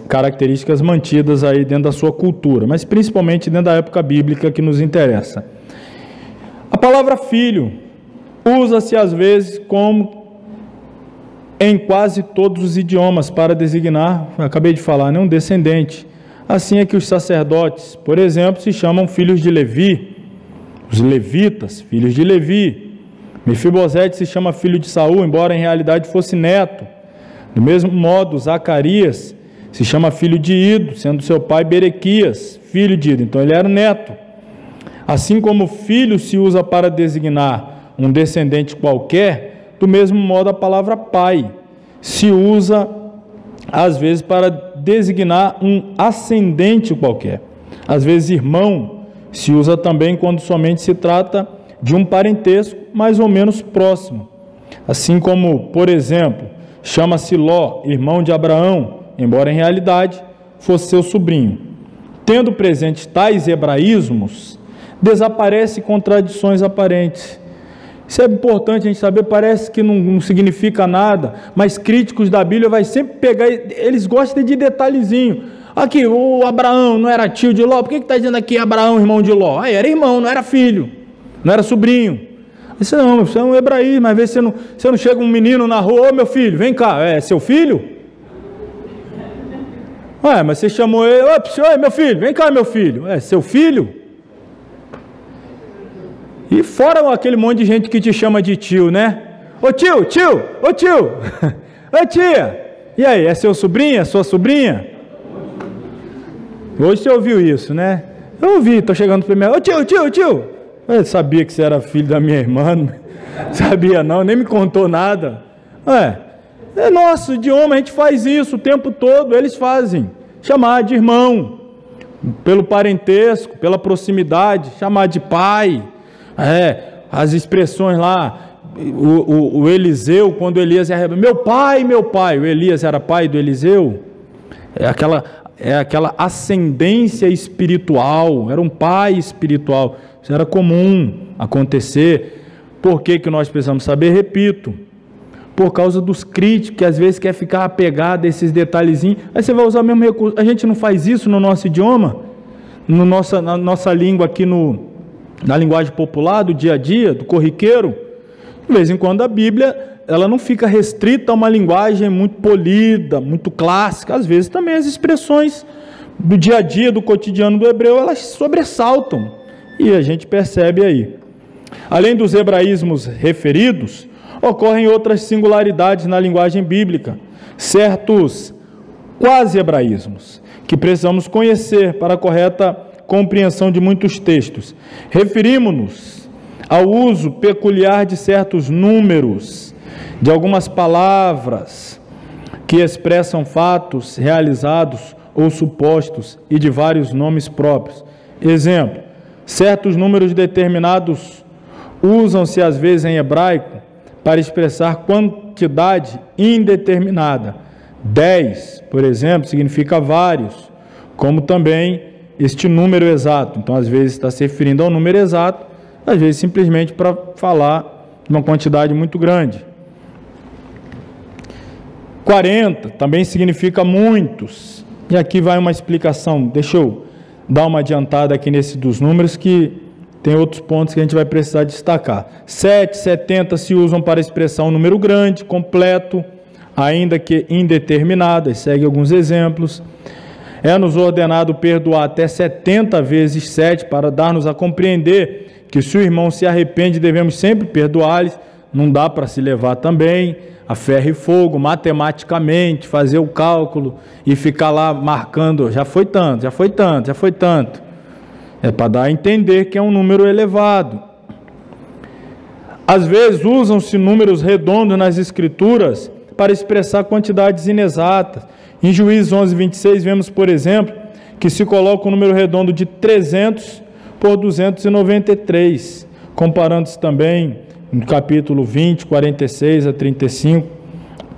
características mantidas aí dentro da sua cultura, mas principalmente dentro da época bíblica que nos interessa. A palavra filho usa-se às vezes como em quase todos os idiomas para designar, acabei de falar, um descendente. Assim é que os sacerdotes, por exemplo, se chamam filhos de Levi, os levitas, filhos de Levi. Mefibosete se chama filho de Saul, embora em realidade fosse neto. Do mesmo modo, Zacarias se chama filho de Ido, sendo seu pai Berequias, filho de Ido, então ele era neto. Assim como filho se usa para designar um descendente qualquer, do mesmo modo a palavra pai se usa às vezes para designar um ascendente qualquer. Às vezes irmão se usa também quando somente se trata de um parentesco mais ou menos próximo. Assim como, por exemplo, chama-se Ló, irmão de Abraão, embora em realidade fosse seu sobrinho. Tendo presente tais hebraísmos, desaparecem contradições aparentes. Isso é importante a gente saber, parece que não significa nada, mas críticos da Bíblia vai sempre pegar, eles gostam de detalhezinho. Aqui, o Abraão não era tio de Ló, por que está dizendo aqui Abraão, irmão de Ló? Era irmão, não era filho, não era sobrinho. Isso é um hebraísmo, às vezes você não chega um menino na rua: ô meu filho, vem cá, é seu filho? Mas você chamou ele: oi meu filho, vem cá meu filho, é seu filho? E fora aquele monte de gente que te chama de tio, né? Ô tio, ô tio, ô tia, e aí, é seu sobrinho, é sua sobrinha? Hoje você ouviu isso, né? Eu ouvi, estou chegando primeiro: ô tio, eu sabia que você era filho da minha irmã, não sabia não, nem me contou nada. É nosso idioma, a gente faz isso o tempo todo, eles fazem, chamar de irmão, pelo parentesco, pela proximidade, chamar de pai. As expressões lá, o Eliseu, quando Elias era meu pai, o Elias era pai do Eliseu, é aquela ascendência espiritual, era um pai espiritual, isso era comum acontecer. Por que nós precisamos saber? Repito, por causa dos críticos, que às vezes quer ficar apegado a esses detalhezinhos, aí você vai usar o mesmo recurso. A gente não faz isso no nosso idioma, na nossa língua aqui na linguagem popular, do dia a dia, do corriqueiro. De vez em quando a Bíblia, ela não fica restrita a uma linguagem muito polida, muito clássica. Às vezes também as expressões do dia a dia, do cotidiano do hebreu, elas sobressaltam, e a gente percebe aí. Além dos hebraísmos referidos, ocorrem outras singularidades na linguagem bíblica, certos quase hebraísmos, que precisamos conhecer para a correta compreensão de muitos textos. Referimos-nos ao uso peculiar de certos números, de algumas palavras que expressam fatos realizados ou supostos e de vários nomes próprios. Exemplo, certos números determinados usam-se às vezes em hebraico para expressar quantidade indeterminada. 10, por exemplo, significa vários, como também este número exato. Então, às vezes está se referindo ao número exato, às vezes simplesmente para falar de uma quantidade muito grande. 40 também significa muitos. E aqui vai uma explicação. Deixa eu dar uma adiantada aqui nesse dos números, que tem outros pontos que a gente vai precisar destacar. 7, 70 se usam para expressar um número grande, completo, ainda que indeterminado. E segue alguns exemplos. É-nos ordenado perdoar até 70 vezes 7, para dar-nos a compreender que se o irmão se arrepende, devemos sempre perdoar-lhes. Não dá para se levar também a ferro e fogo, matematicamente, fazer o cálculo e ficar lá marcando, já foi tanto, já foi tanto, já foi tanto. É para dar a entender que é um número elevado. Às vezes usam-se números redondos nas escrituras para expressar quantidades inexatas. Em Juízes 11, 26, vemos, por exemplo, que se coloca um número redondo de 300 por 293, comparando-se também no capítulo 20, 46 a 35,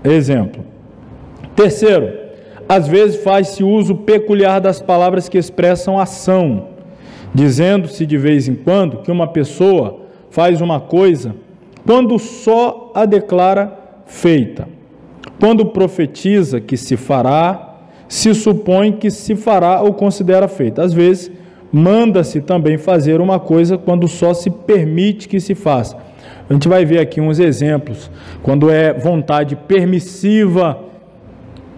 exemplo. Terceiro, às vezes faz-se uso peculiar das palavras que expressam ação, dizendo-se de vez em quando que uma pessoa faz uma coisa quando só a declara feita. Quando profetiza que se fará, se supõe que se fará ou considera feita. Às vezes, manda-se também fazer uma coisa quando só se permite que se faça. A gente vai ver aqui uns exemplos, quando é vontade permissiva,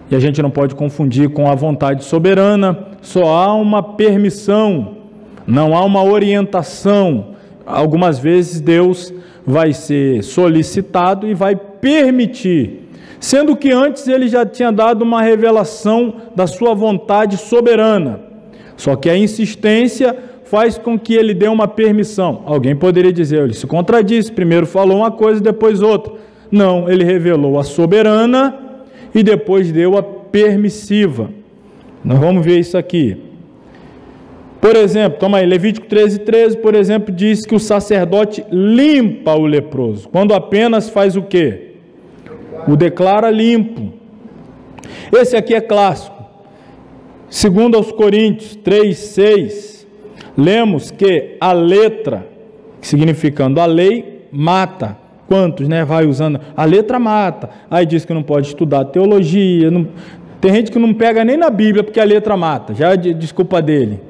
e a gente não pode confundir com a vontade soberana, só há uma permissão, não há uma orientação. Algumas vezes Deus vai ser solicitado e vai permitir, sendo que antes ele já tinha dado uma revelação da sua vontade soberana. Só que a insistência faz com que ele dê uma permissão. Alguém poderia dizer, ele se contradisse, primeiro falou uma coisa, depois outra. Não, ele revelou a soberana e depois deu a permissiva. Nós vamos ver isso aqui. Por exemplo, toma aí, Levítico 13, por exemplo, diz que o sacerdote limpa o leproso, quando apenas faz o quê? O declara limpo. Esse aqui é clássico. Segundo aos Coríntios 3:6, lemos que a letra, significando a lei, mata. Quantos, né? Vai usando, a letra mata. Aí diz que não pode estudar teologia. Não... Tem gente que não pega nem na Bíblia porque a letra mata. Já é desculpa dele.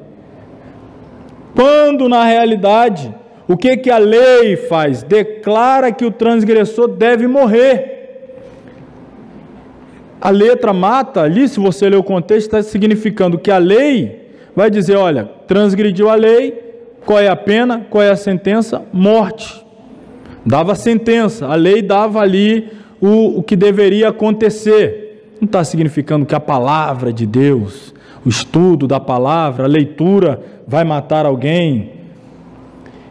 Quando na realidade, o que a lei faz? Declara que o transgressor deve morrer. A letra mata, ali, se você ler o contexto, está significando que a lei vai dizer, olha, transgrediu a lei, qual é a pena, qual é a sentença? Morte. Dava sentença, a lei dava ali o que deveria acontecer. Não está significando que a palavra de Deus, o estudo da palavra, a leitura vai matar alguém.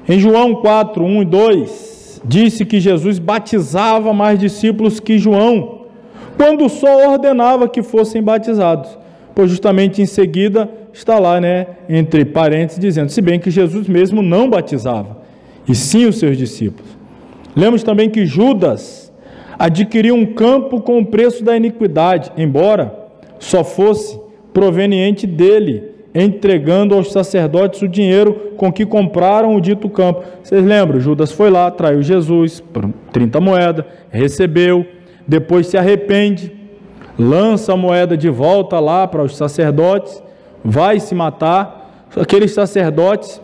Em João 4, 1 e 2, disse que Jesus batizava mais discípulos que João, quando só ordenava que fossem batizados. Pois justamente em seguida está lá, né, entre parênteses, dizendo, se bem que Jesus mesmo não batizava, e sim os seus discípulos. Lemos também que Judas adquiriu um campo com o preço da iniquidade, embora só fosse proveniente dele, entregando aos sacerdotes o dinheiro com que compraram o dito campo. Vocês lembram? Judas foi lá, traiu Jesus por 30 moedas, recebeu, depois se arrepende, lança a moeda de volta lá para os sacerdotes, vai se matar. Aqueles sacerdotes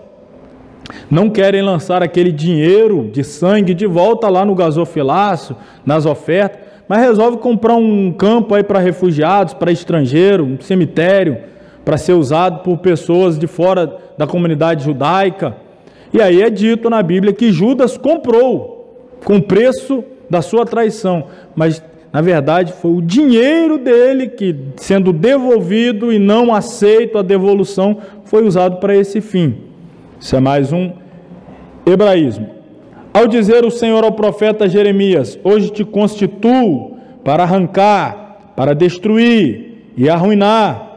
não querem lançar aquele dinheiro de sangue de volta lá no gasofilácio, nas ofertas, mas resolve comprar um campo aí para refugiados, para estrangeiros, um cemitério, para ser usado por pessoas de fora da comunidade judaica. E aí é dito na Bíblia que Judas comprou com o preço da sua traição, mas na verdade foi o dinheiro dele que, sendo devolvido e não aceito a devolução, foi usado para esse fim. Isso é mais um hebraísmo. Ao dizer o Senhor ao profeta Jeremias, hoje te constituo para arrancar, para destruir e arruinar,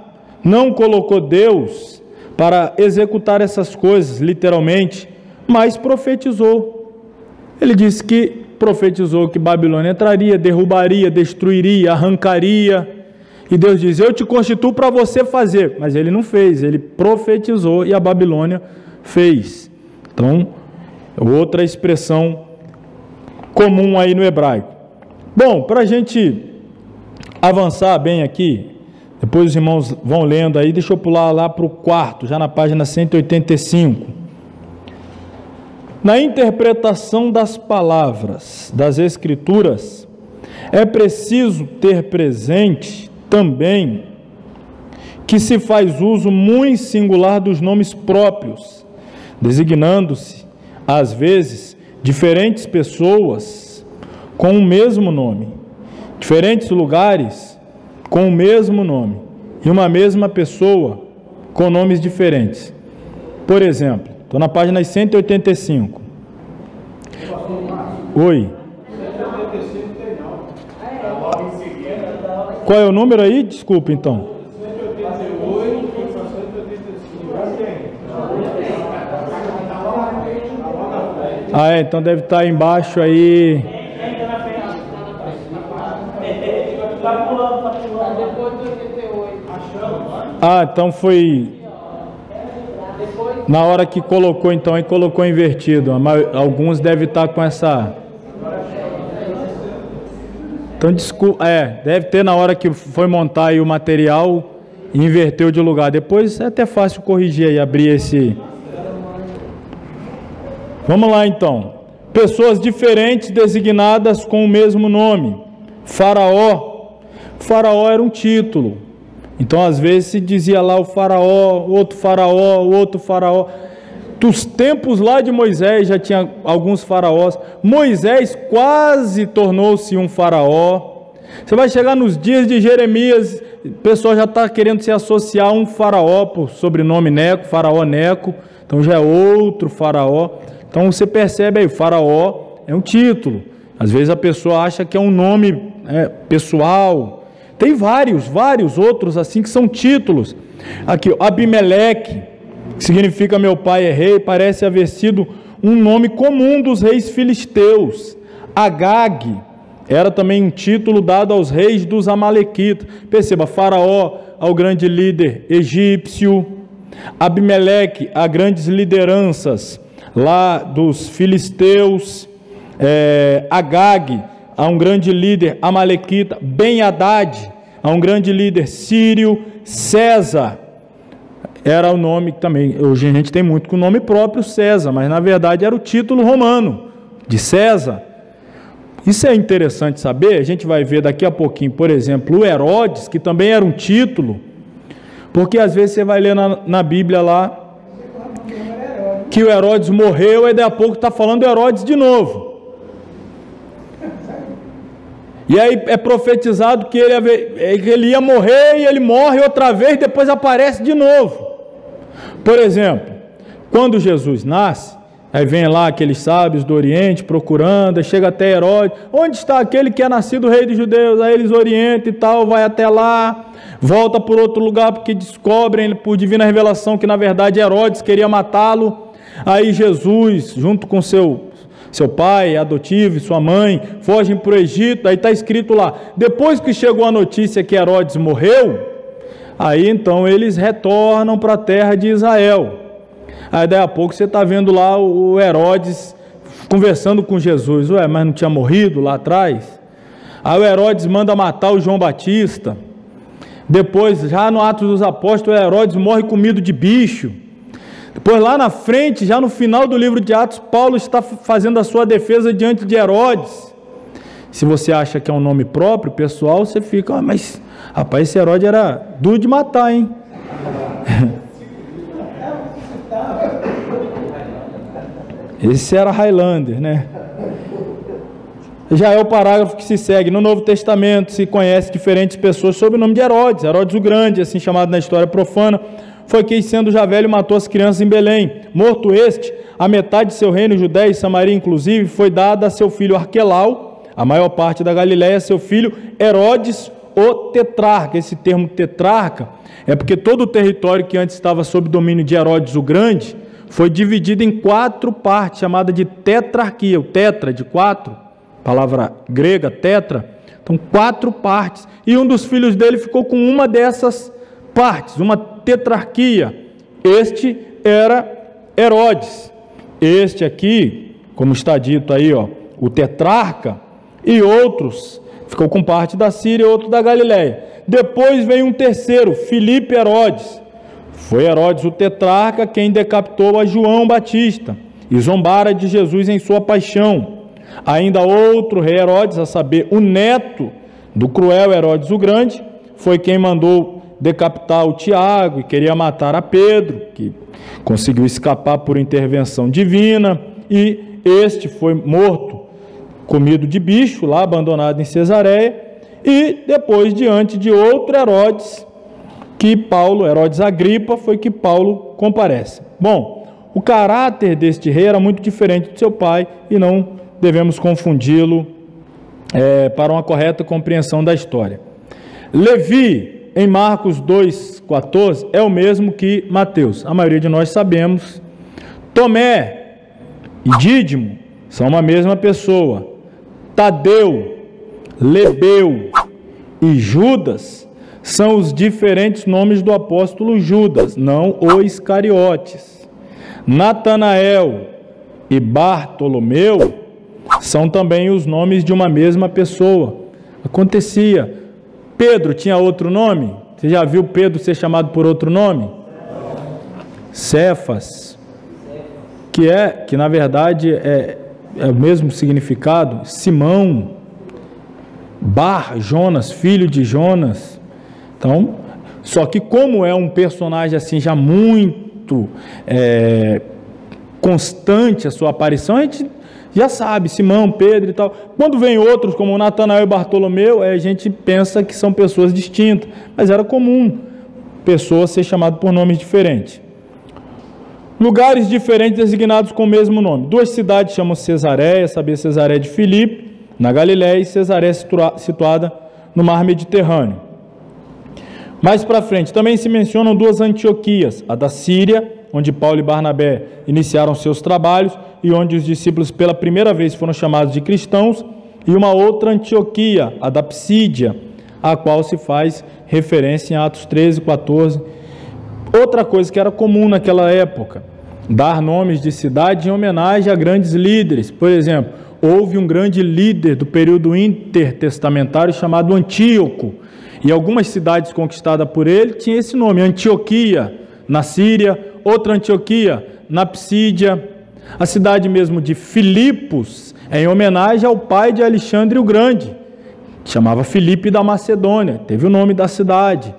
não colocou Deus para executar essas coisas, literalmente, mas profetizou. Ele disse que profetizou que Babilônia entraria, derrubaria, destruiria, arrancaria, e Deus diz, eu te constituo para você fazer, mas ele não fez, ele profetizou e a Babilônia fez. Então, outra expressão comum aí no hebraico. Bom, para a gente avançar bem aqui, depois os irmãos vão lendo aí, deixa eu pular lá para o quarto, já na página 185. Na interpretação das palavras das Escrituras, é preciso ter presente também que se faz uso muito singular dos nomes próprios, designando-se, às vezes, diferentes pessoas com o mesmo nome, diferentes lugares com o mesmo nome, e uma mesma pessoa com nomes diferentes. Por exemplo, estou na página 185. Oi. 185 tem não. Qual é o número aí? Desculpa, então. Então deve estar embaixo aí. Então foi na hora que colocou, então aí colocou invertido. Alguns devem estar com essa. Então desculpa, deve ter na hora que foi montar aí o material e inverteu de lugar. Depois é até fácil corrigir aí, abrir esse. Vamos lá então. Pessoas diferentes designadas com o mesmo nome. Faraó. Faraó era um título. Então às vezes se dizia lá o faraó, o outro faraó. Dos tempos lá de Moisés já tinha alguns faraós. Moisés quase tornou-se um faraó. Você vai chegar nos dias de Jeremias, o pessoal já está querendo se associar a um faraó por sobrenome Neco, faraó Neco. Então já é outro faraó. Então você percebe aí, o faraó é um título. Às vezes a pessoa acha que é um nome pessoal. Tem vários outros assim que são títulos. Aqui, Abimeleque, que significa meu pai é rei, parece haver sido um nome comum dos reis filisteus. Agag era também um título dado aos reis dos amalequitas. Perceba, Faraó ao grande líder egípcio, Abimeleque a grandes lideranças lá dos filisteus, Agag a um grande líder amalequita, Ben-Hadad a um grande líder sírio, César era o nome também. Hoje a gente tem muito com o nome próprio César, mas na verdade era o título romano de César. Isso é interessante saber. A gente vai ver daqui a pouquinho, por exemplo, o Herodes, que também era um título, porque às vezes você vai ler na Bíblia lá que o Herodes morreu e daí a pouco está falando do Herodes de novo. E aí é profetizado que ele ia morrer e ele morre outra vez, depois aparece de novo. Por exemplo, quando Jesus nasce, aí vem lá aqueles sábios do Oriente procurando, chega até Herodes, onde está aquele que é nascido rei dos judeus? Aí eles orientam e tal, vai até lá, volta por outro lugar porque descobrem por divina revelação que na verdade Herodes queria matá-lo. Aí Jesus, junto com seu pai adotivo e sua mãe, fogem para o Egito. Aí está escrito lá, depois que chegou a notícia que Herodes morreu, aí então eles retornam para a terra de Israel. Aí daí a pouco você está vendo lá o Herodes conversando com Jesus. Mas não tinha morrido lá atrás? Aí o Herodes manda matar o João Batista. Depois, já no Atos dos Apóstolos, o Herodes morre comido de bicho. Depois lá na frente, já no final do livro de Atos, Paulo está fazendo a sua defesa diante de Herodes. Se você acha que é um nome próprio, pessoal, você fica, mas rapaz, esse Herodes era duro de matar, hein? Esse era Highlander, né? Já é o parágrafo que se segue. No Novo Testamento se conhece diferentes pessoas sob o nome de Herodes. Herodes o Grande, assim chamado na história profana, foi quem, sendo já velho, matou as crianças em Belém. Morto este, a metade de seu reino, Judéia e Samaria inclusive, foi dada a seu filho Arquelau, a maior parte da Galiléia, seu filho Herodes o tetrarca. Esse termo tetrarca é porque todo o território que antes estava sob domínio de Herodes o Grande foi dividido em 4 partes, chamada de tetrarquia. O tetra de 4, palavra grega, tetra. Então 4 partes. E um dos filhos dele ficou com uma dessas partes, uma tetrarquia. Este era Herodes. Este aqui, como está dito aí, o tetrarca, e outros, ficou com parte da Síria e outro da Galiléia. Depois veio um terceiro, Filipe Herodes. Foi Herodes o tetrarca quem decapitou a João Batista e zombara de Jesus em sua paixão. Ainda outro rei Herodes, a saber, o neto do cruel Herodes o Grande, foi quem mandou decapitar o Tiago e queria matar a Pedro, que conseguiu escapar por intervenção divina, e este foi morto, comido de bicho, lá abandonado em Cesareia, e depois diante de outro Herodes, que Paulo, Herodes Agripa, foi que Paulo comparece. Bom, o caráter deste rei era muito diferente do seu pai, e não devemos confundi-lo para uma correta compreensão da história. Levi, em Marcos 2,14, é o mesmo que Mateus. A maioria de nós sabemos. Tomé e Dídimo são uma mesma pessoa. Tadeu, Lebeu e Judas são os diferentes nomes do apóstolo Judas, não o Iscariotes. Natanael e Bartolomeu são também os nomes de uma mesma pessoa. Acontecia. Pedro tinha outro nome? Você já viu Pedro ser chamado por outro nome? Cefas, que na verdade é o mesmo significado. Simão, Jonas, filho de Jonas. Então, só que como é um personagem assim já muito constante a sua aparição, a gente já sabe, Simão, Pedro e tal. Quando vem outros como Natanael e Bartolomeu, a gente pensa que são pessoas distintas, mas era comum pessoas ser chamadas por nomes diferentes. Lugares diferentes designados com o mesmo nome. Duas cidades chamam Cesareia, Cesareia de Filipe, na Galiléia, e Cesareia situada no mar Mediterrâneo. Mais para frente, também se mencionam duas Antioquias, a da Síria, onde Paulo e Barnabé iniciaram seus trabalhos e onde os discípulos pela primeira vez foram chamados de cristãos, e uma outra Antioquia, a da Psídia, a qual se faz referência em Atos 13, 14. Outra coisa que era comum naquela época, dar nomes de cidade em homenagem a grandes líderes. Por exemplo, houve um grande líder do período intertestamentário chamado Antíoco, e algumas cidades conquistadas por ele tinham esse nome, Antioquia, na Síria, outra Antioquia, na Psídia. A cidade mesmo de Filipos é em homenagem ao pai de Alexandre o Grande, chamava Filipe da Macedônia, teve o nome da cidade.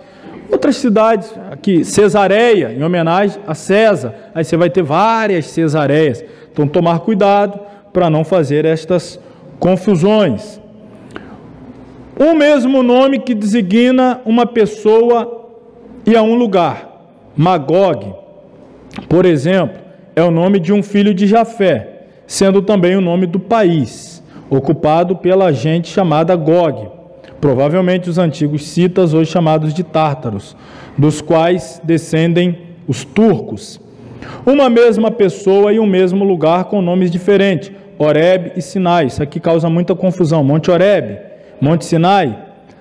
Outras cidades, aqui, Cesareia, em homenagem a César, aí você vai ter várias Cesareias, então tomar cuidado para não fazer estas confusões. O mesmo nome que designa uma pessoa e a um lugar. Magog, por exemplo, é o nome de um filho de Jafé, sendo também o nome do país, ocupado pela gente chamada Gog, provavelmente os antigos citas, hoje chamados de tártaros, dos quais descendem os turcos. Uma mesma pessoa e um mesmo lugar com nomes diferentes, Horebe e Sinai. Isso aqui causa muita confusão. Monte Horebe, Monte Sinai,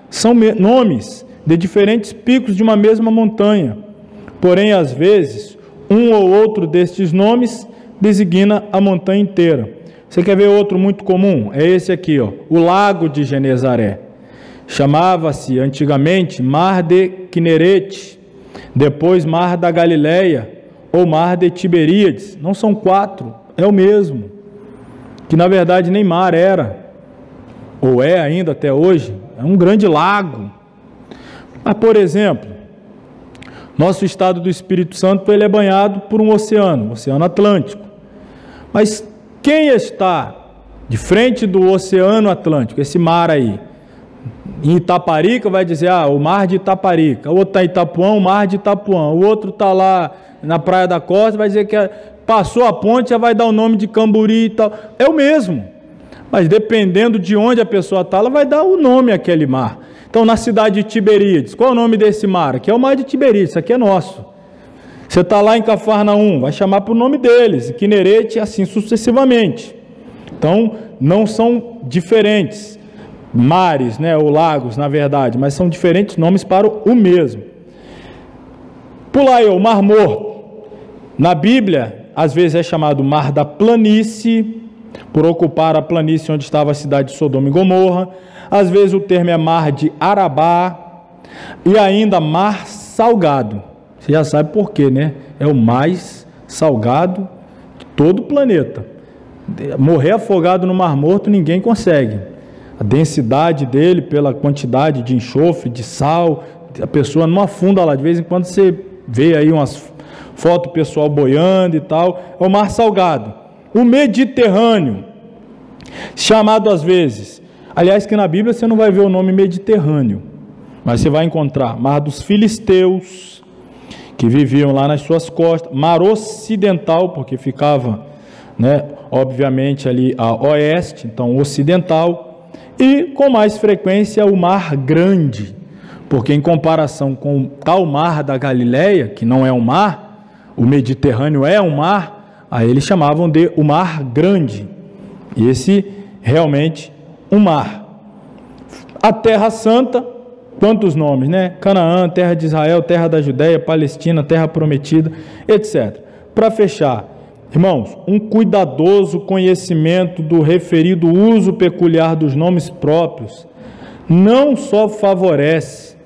são nomes de diferentes picos de uma mesma montanha. Porém, às vezes, um ou outro destes nomes designa a montanha inteira. Você quer ver outro muito comum? É esse aqui, ó, o Lago de Genezaré. Chamava-se antigamente Mar de Quinerete, depois Mar da Galileia ou Mar de Tiberíades. Não são quatro, é o mesmo, que na verdade nem mar era, ou é ainda até hoje, é um grande lago. Mas, por exemplo, nosso estado do Espírito Santo ele é banhado por um oceano, o Oceano Atlântico. Mas quem está de frente do Oceano Atlântico, esse mar aí, em Itaparica vai dizer, o mar de Itaparica. O outro está em Itapuã, o mar de Itapuã. O outro está lá na Praia da Costa, vai dizer que passou a ponte, já vai dar o nome de Camburi e tal. É o mesmo. Mas dependendo de onde a pessoa está, ela vai dar o nome àquele mar. Então, na cidade de Tiberíades, qual é o nome desse mar? Aqui é o mar de Tiberíades, isso aqui é nosso. Você está lá em Cafarnaum, vai chamar para o nome deles, Quinerete e assim sucessivamente. Então, não são diferentes mares, né, ou lagos, na verdade, mas são diferentes nomes para o mesmo. Pula aí, o Mar Morto. Na Bíblia, às vezes é chamado Mar da Planície, por ocupar a planície onde estava a cidade de Sodoma e Gomorra. Às vezes o termo é Mar de Arabá, e ainda Mar Salgado. Você já sabe por quê, né? É o mais salgado de todo o planeta. Morrer afogado no Mar Morto ninguém consegue. A densidade dele, pela quantidade de enxofre, de sal, a pessoa não afunda lá. De vez em quando você vê aí umas fotos pessoal boiando e tal. É o Mar Salgado. O Mediterrâneo, chamado às vezes, aliás que na Bíblia você não vai ver o nome Mediterrâneo, mas você vai encontrar Mar dos Filisteus, que viviam lá nas suas costas, Mar Ocidental, porque ficava, né, obviamente ali a oeste, então ocidental, e com mais frequência o Mar Grande, porque em comparação com o tal mar da Galileia, que não é um mar, o Mediterrâneo é um mar, aí eles chamavam de o mar grande, e esse realmente um mar. A Terra Santa, quantos nomes, né? Canaã, terra de Israel, terra da Judéia, Palestina, terra prometida, etc. Para fechar, irmãos, um cuidadoso conhecimento do referido uso peculiar dos nomes próprios não só favorece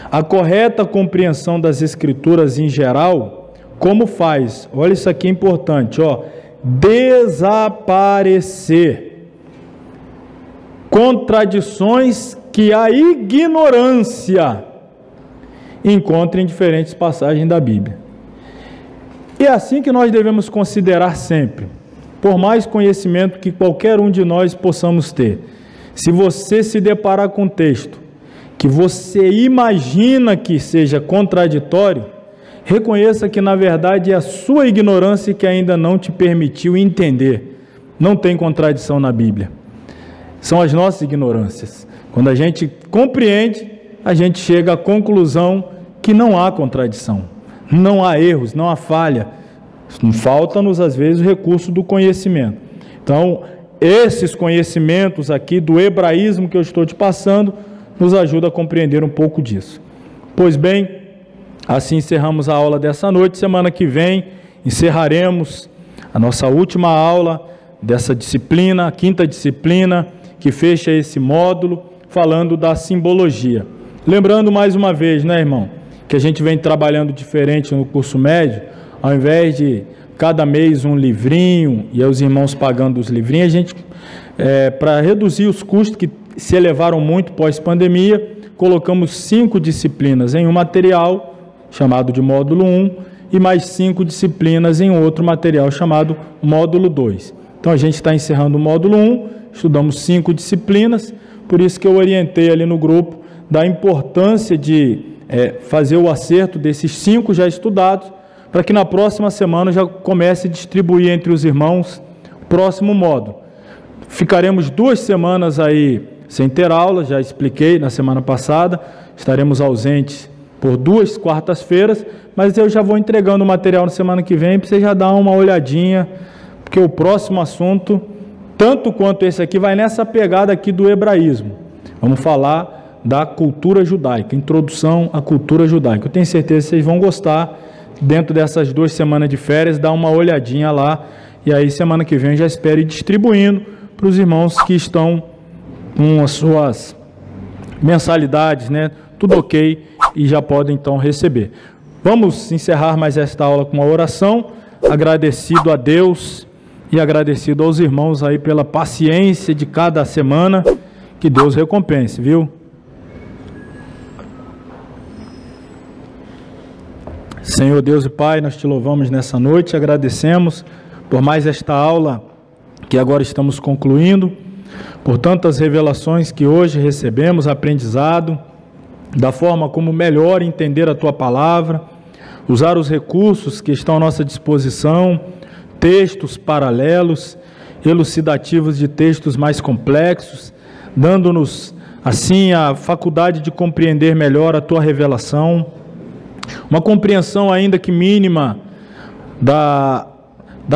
a correta compreensão das Escrituras em geral, como faz, olha isso aqui é importante, desaparecer contradições que a ignorância encontra em diferentes passagens da Bíblia. E é assim que nós devemos considerar sempre, por mais conhecimento que qualquer um de nós possamos ter. Se você se deparar com um texto que você imagina que seja contraditório, reconheça que na verdade é a sua ignorância que ainda não te permitiu entender. Não tem contradição na Bíblia. São as nossas ignorâncias. Quando a gente compreende, a gente chega à conclusão que não há contradição, não há erros, não há falha. Falta-nos às vezes o recurso do conhecimento. Então, esses conhecimentos aqui do hebraísmo que eu estou te passando, nos ajuda a compreender um pouco disso. Pois bem, assim encerramos a aula dessa noite. Semana que vem encerraremos a nossa última aula dessa disciplina, a quinta disciplina, que fecha esse módulo, falando da simbologia. Lembrando mais uma vez, né, irmão, que a gente vem trabalhando diferente no curso médio, ao invés de cada mês um livrinho, e aí os irmãos pagando os livrinhos, a gente, para reduzir os custos que se elevaram muito pós-pandemia, colocamos 5 disciplinas em um material chamado de módulo 1 e mais 5 disciplinas em outro material chamado módulo 2. Então a gente está encerrando o módulo 1, estudamos 5 disciplinas, por isso que eu orientei ali no grupo da importância de fazer o acerto desses 5 já estudados, para que na próxima semana já comece a distribuir entre os irmãos o próximo módulo. Ficaremos 2 semanas aí sem ter aula, já expliquei na semana passada, estaremos ausentes por 2 quartas-feiras, mas eu já vou entregando o material na semana que vem, para você já dar uma olhadinha, porque o próximo assunto, tanto quanto esse aqui, vai nessa pegada aqui do hebraísmo. Vamos falar da cultura judaica, introdução à cultura judaica. Eu tenho certeza que vocês vão gostar, dentro dessas 2 semanas de férias, dar uma olhadinha lá, e aí semana que vem já espero ir distribuindo para os irmãos que estão com as suas mensalidades, né? Tudo ok, e já podem então receber. Vamos encerrar mais esta aula com uma oração, agradecido a Deus e agradecido aos irmãos aí pela paciência de cada semana, que Deus recompense, viu? Senhor Deus e Pai, nós te louvamos nessa noite, agradecemos por mais esta aula que agora estamos concluindo, por tantas revelações que hoje recebemos, aprendizado, da forma como melhor entender a Tua Palavra, usar os recursos que estão à nossa disposição, textos paralelos, elucidativos de textos mais complexos, dando-nos, assim, a faculdade de compreender melhor a Tua revelação, uma compreensão ainda que mínima da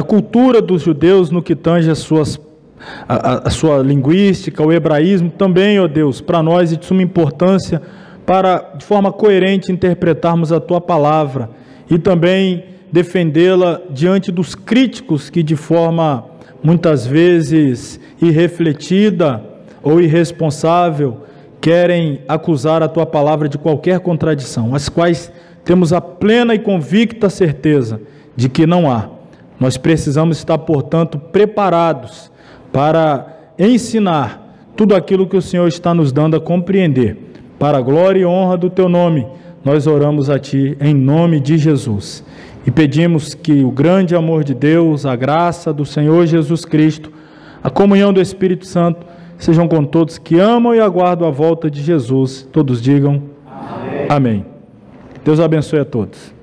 cultura dos judeus no que tange a sua linguística, o hebraísmo, também, ó Deus, para nós é de suma importância para, de forma coerente, interpretarmos a Tua Palavra e também defendê-la diante dos críticos que, de forma muitas vezes irrefletida ou irresponsável, querem acusar a Tua Palavra de qualquer contradição, as quais temos a plena e convicta certeza de que não há. Nós precisamos estar, portanto, preparados para ensinar tudo aquilo que o Senhor está nos dando a compreender. Para a glória e honra do Teu nome, nós oramos a Ti em nome de Jesus. E pedimos que o grande amor de Deus, a graça do Senhor Jesus Cristo, a comunhão do Espírito Santo, sejam com todos que amam e aguardam a volta de Jesus. Todos digam amém. Amém. Deus abençoe a todos.